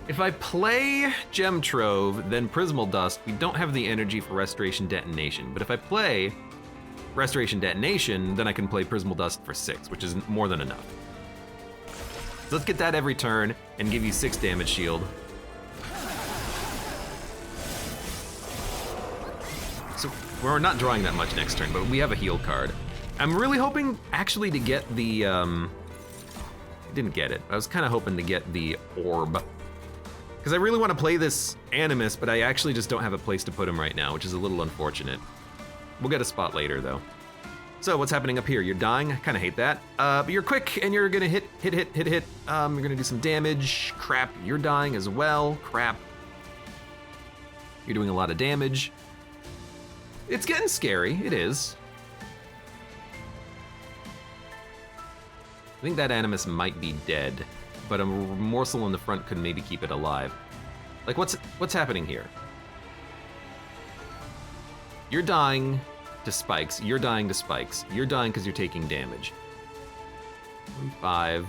If I play Gem Trove, then Prismal Dust, we don't have the energy for Restoration Detonation. But if I play Restoration Detonation, then I can play Prismal Dust for 6, which is more than enough. So let's get that every turn and give you 6 damage shield. So we're not drawing that much next turn, but we have a heal card. I'm really hoping actually to get the, didn't get it. I was kind of hoping to get the orb. Because I really want to play this Animus, but I actually just don't have a place to put him right now, which is a little unfortunate. We'll get a spot later though. So what's happening up here? You're dying, I kind of hate that. But you're quick and you're gonna hit. You're gonna do some damage. Crap, you're dying as well, crap. You're doing a lot of damage. It's getting scary, it is. I think that Animus might be dead, but a morsel in the front could maybe keep it alive. Like, what's happening here? You're dying to spikes. You're dying to spikes. You're dying because you're taking damage. 5.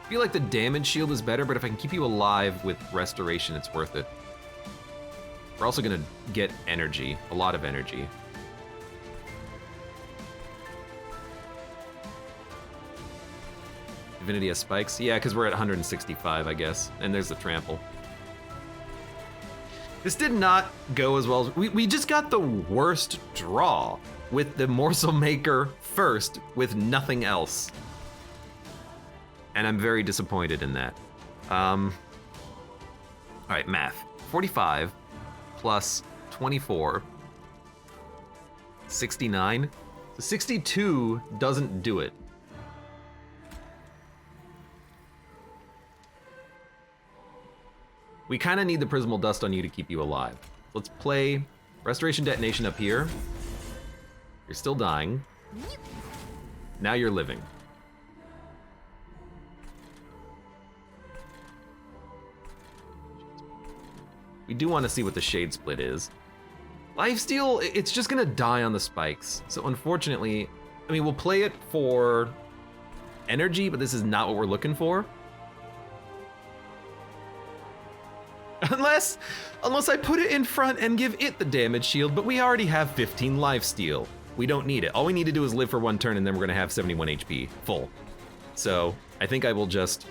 I feel like the damage shield is better, but if I can keep you alive with restoration, it's worth it. We're also gonna get energy, a lot of energy. Divinity has spikes? Yeah, because we're at 165, I guess. And there's the trample. This did not go as well as... We just got the worst draw with the Morsel Maker first with nothing else. And I'm very disappointed in that. All right, math. 45 plus 24. 69. So 62 doesn't do it. We kind of need the Prismal Dust on you to keep you alive. Let's play Restoration Detonation up here. You're still dying. Now you're living. We do want to see what the Shade Split is. Lifesteal, it's just gonna die on the spikes. So unfortunately, I mean, we'll play it for energy, but this is not what we're looking for. Unless I put it in front and give it the damage shield, but we already have 15 lifesteal. We don't need it. All we need to do is live for 1 turn and then we're gonna have 71 HP full. So I think I will just...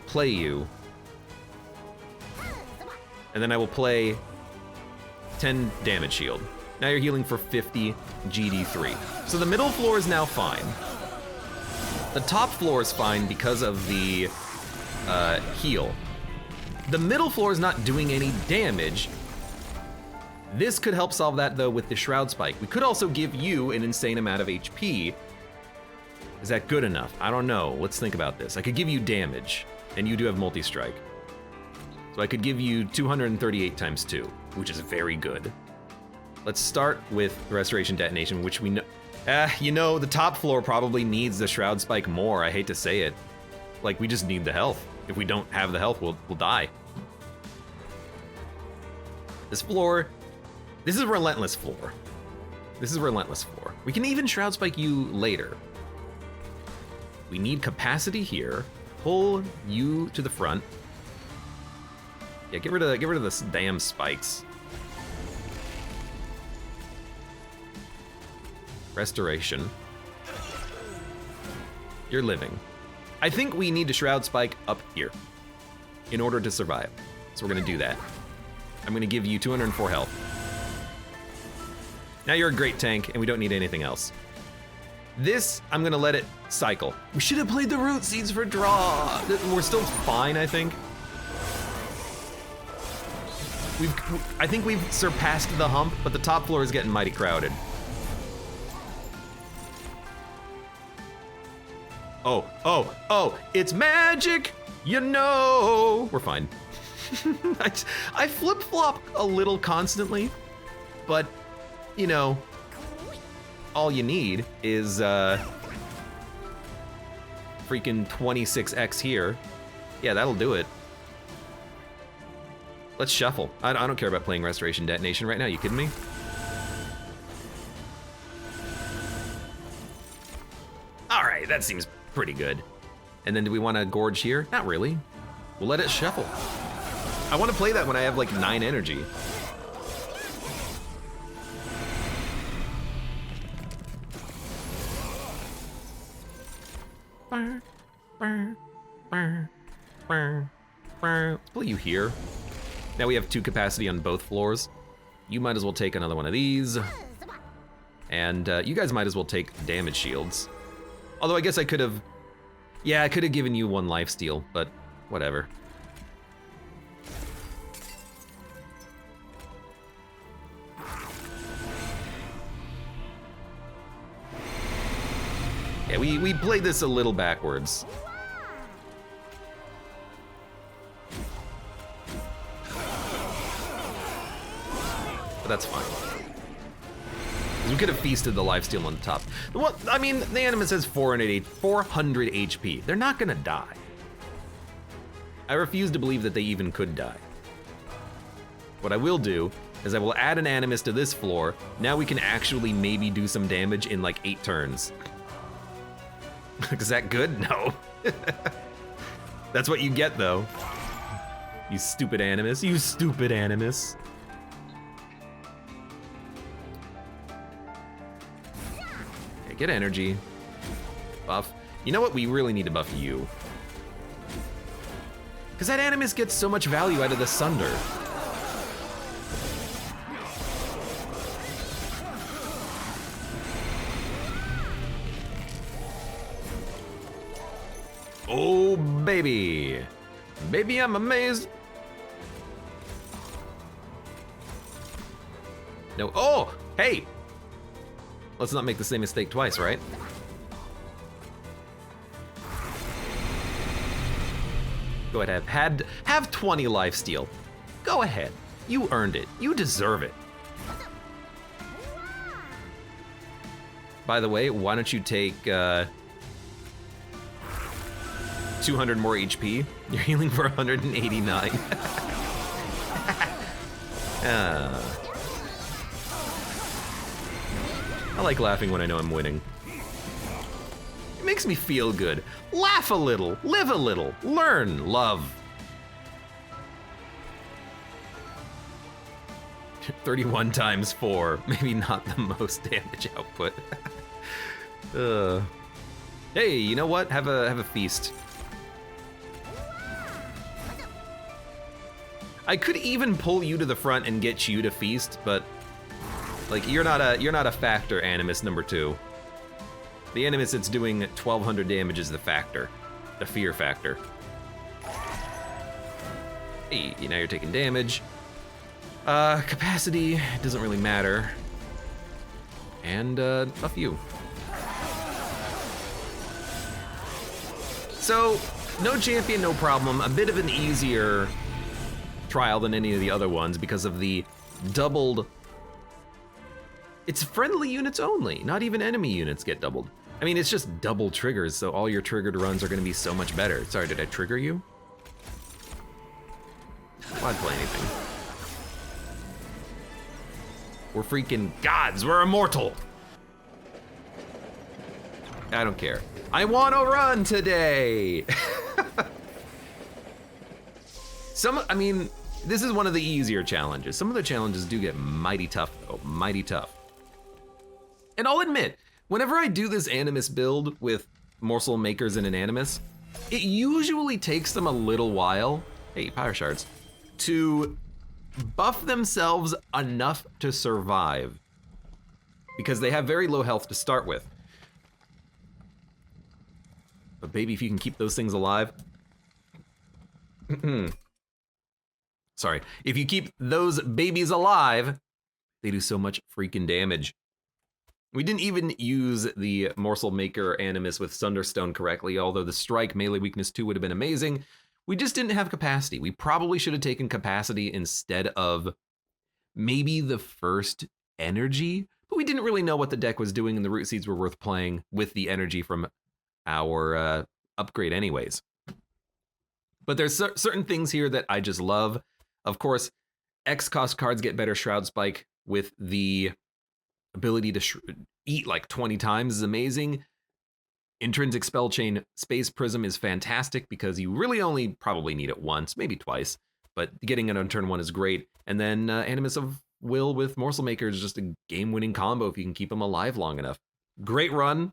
play you. And then I will play 10 damage shield. Now you're healing for 50 GD3. So the middle floor is now fine. The top floor is fine because of the heal. The middle floor is not doing any damage. This could help solve that though with the Shroud Spike. We could also give you an insane amount of HP. Is that good enough? I don't know. Let's think about this. I could give you damage, and you do have multi-strike. So I could give you 238 times 2, which is very good. Let's start with the Restoration Detonation, which we know... you know, the top floor probably needs the Shroud Spike more. I hate to say it. Like, we just need the health. If we don't have the health, we'll die. This floor... This is a relentless floor. This is a relentless floor. We can even Shroud Spike you later. We need capacity here. Pull you to the front. Yeah, get rid of this damn spikes. Restoration. You're living. I think we need to Shroud Spike up here in order to survive. So we're gonna do that. I'm gonna give you 204 health. Now you're a great tank and we don't need anything else. This, I'm gonna let it cycle. We should have played the root seeds for draw. We're still fine, I think. I think we've surpassed the hump, but the top floor is getting mighty crowded. Oh, it's magic, you know. We're fine. I flip-flop a little constantly, but, you know, all you need is freaking 26x here. Yeah, that'll do it. Let's shuffle. I don't care about playing Restoration Detonation right now. You kidding me? All right, that seems pretty good. And then do we want to gorge here? Not really. We'll let it shuffle. I want to play that when I have like 9 energy. Let's play you here. Now we have 2 capacity on both floors. You might as well take another one of these. And you guys might as well take damage shields. Although I guess I could have... Yeah, I could have given you 1 lifesteal, but whatever. Yeah, we played this a little backwards. But that's fine. We could have feasted the lifesteal on the top. Well, I mean, the Animus has 400 HP. They're not gonna die. I refuse to believe that they even could die. What I will do is I will add an Animus to this floor. Now we can actually maybe do some damage in like 8 turns. Is that good? No. That's what you get though. You stupid Animus, you stupid Animus. Okay, get energy. Buff. You know what? We really need to buff you. Because that Animus gets so much value out of the Sunder. Oh, baby. Baby, I'm amazed. No, oh, hey. Let's not make the same mistake twice, right? Go ahead, have 20 lifesteal. Go ahead, you earned it. You deserve it. By the way, why don't you take 200 more HP. You're healing for 189. I like laughing when I know I'm winning. It makes me feel good. Laugh a little, live a little, learn, love. 31 times 4, maybe not the most damage output. Hey, you know what? Have a feast. I could even pull you to the front and get you to feast, but like you're not a factor, Animus number 2. The Animus that's doing 1200 damage is the factor, the fear factor. Hey, now you're taking damage. Capacity doesn't really matter. And a few. So, no champion, no problem. A bit of an easier trial than any of the other ones because of the doubled. It's friendly units only, not even enemy units get doubled. I mean, it's just double triggers, so all your triggered runs are gonna be so much better. Sorry, did I trigger you? Why'd play anything? We're freaking gods, we're immortal. I don't care. I wanna run today. I mean, this is one of the easier challenges. Some of the challenges do get mighty tough though, mighty tough. And I'll admit, whenever I do this Animus build with morsel makers and an Animus, it usually takes them a little while, hey, power shards, to buff themselves enough to survive. Because they have very low health to start with. But baby, if you can keep those things alive. Sorry, if you keep those babies alive, they do so much freaking damage. We didn't even use the Morsel Maker Animus with Thunderstone correctly, although the Strike melee weakness 2 would have been amazing. We just didn't have capacity. We probably should have taken capacity instead of maybe the first energy, but we didn't really know what the deck was doing and the root seeds were worth playing with the energy from our upgrade anyways. But there's certain things here that I just love. Of course, X cost cards get better Shroud Spike with the ability to eat like 20 times is amazing. Intrinsic Spell Chain Space Prism is fantastic because you really only probably need it once, maybe twice, but getting it on turn 1 is great. And then Animus of Will with Morsel Maker is just a game-winning combo if you can keep them alive long enough. Great run.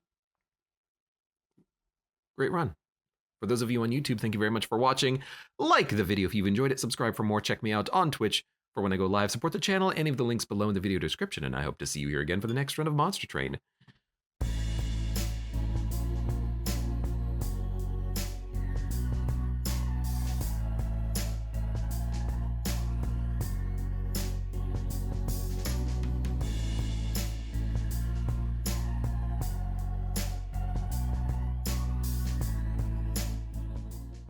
Great run. For those of you on YouTube, thank you very much for watching. Like the video if you've enjoyed it, subscribe for more, check me out on Twitch for when I go live, support the channel, any of the links below in the video description, and I hope to see you here again for the next run of Monster Train.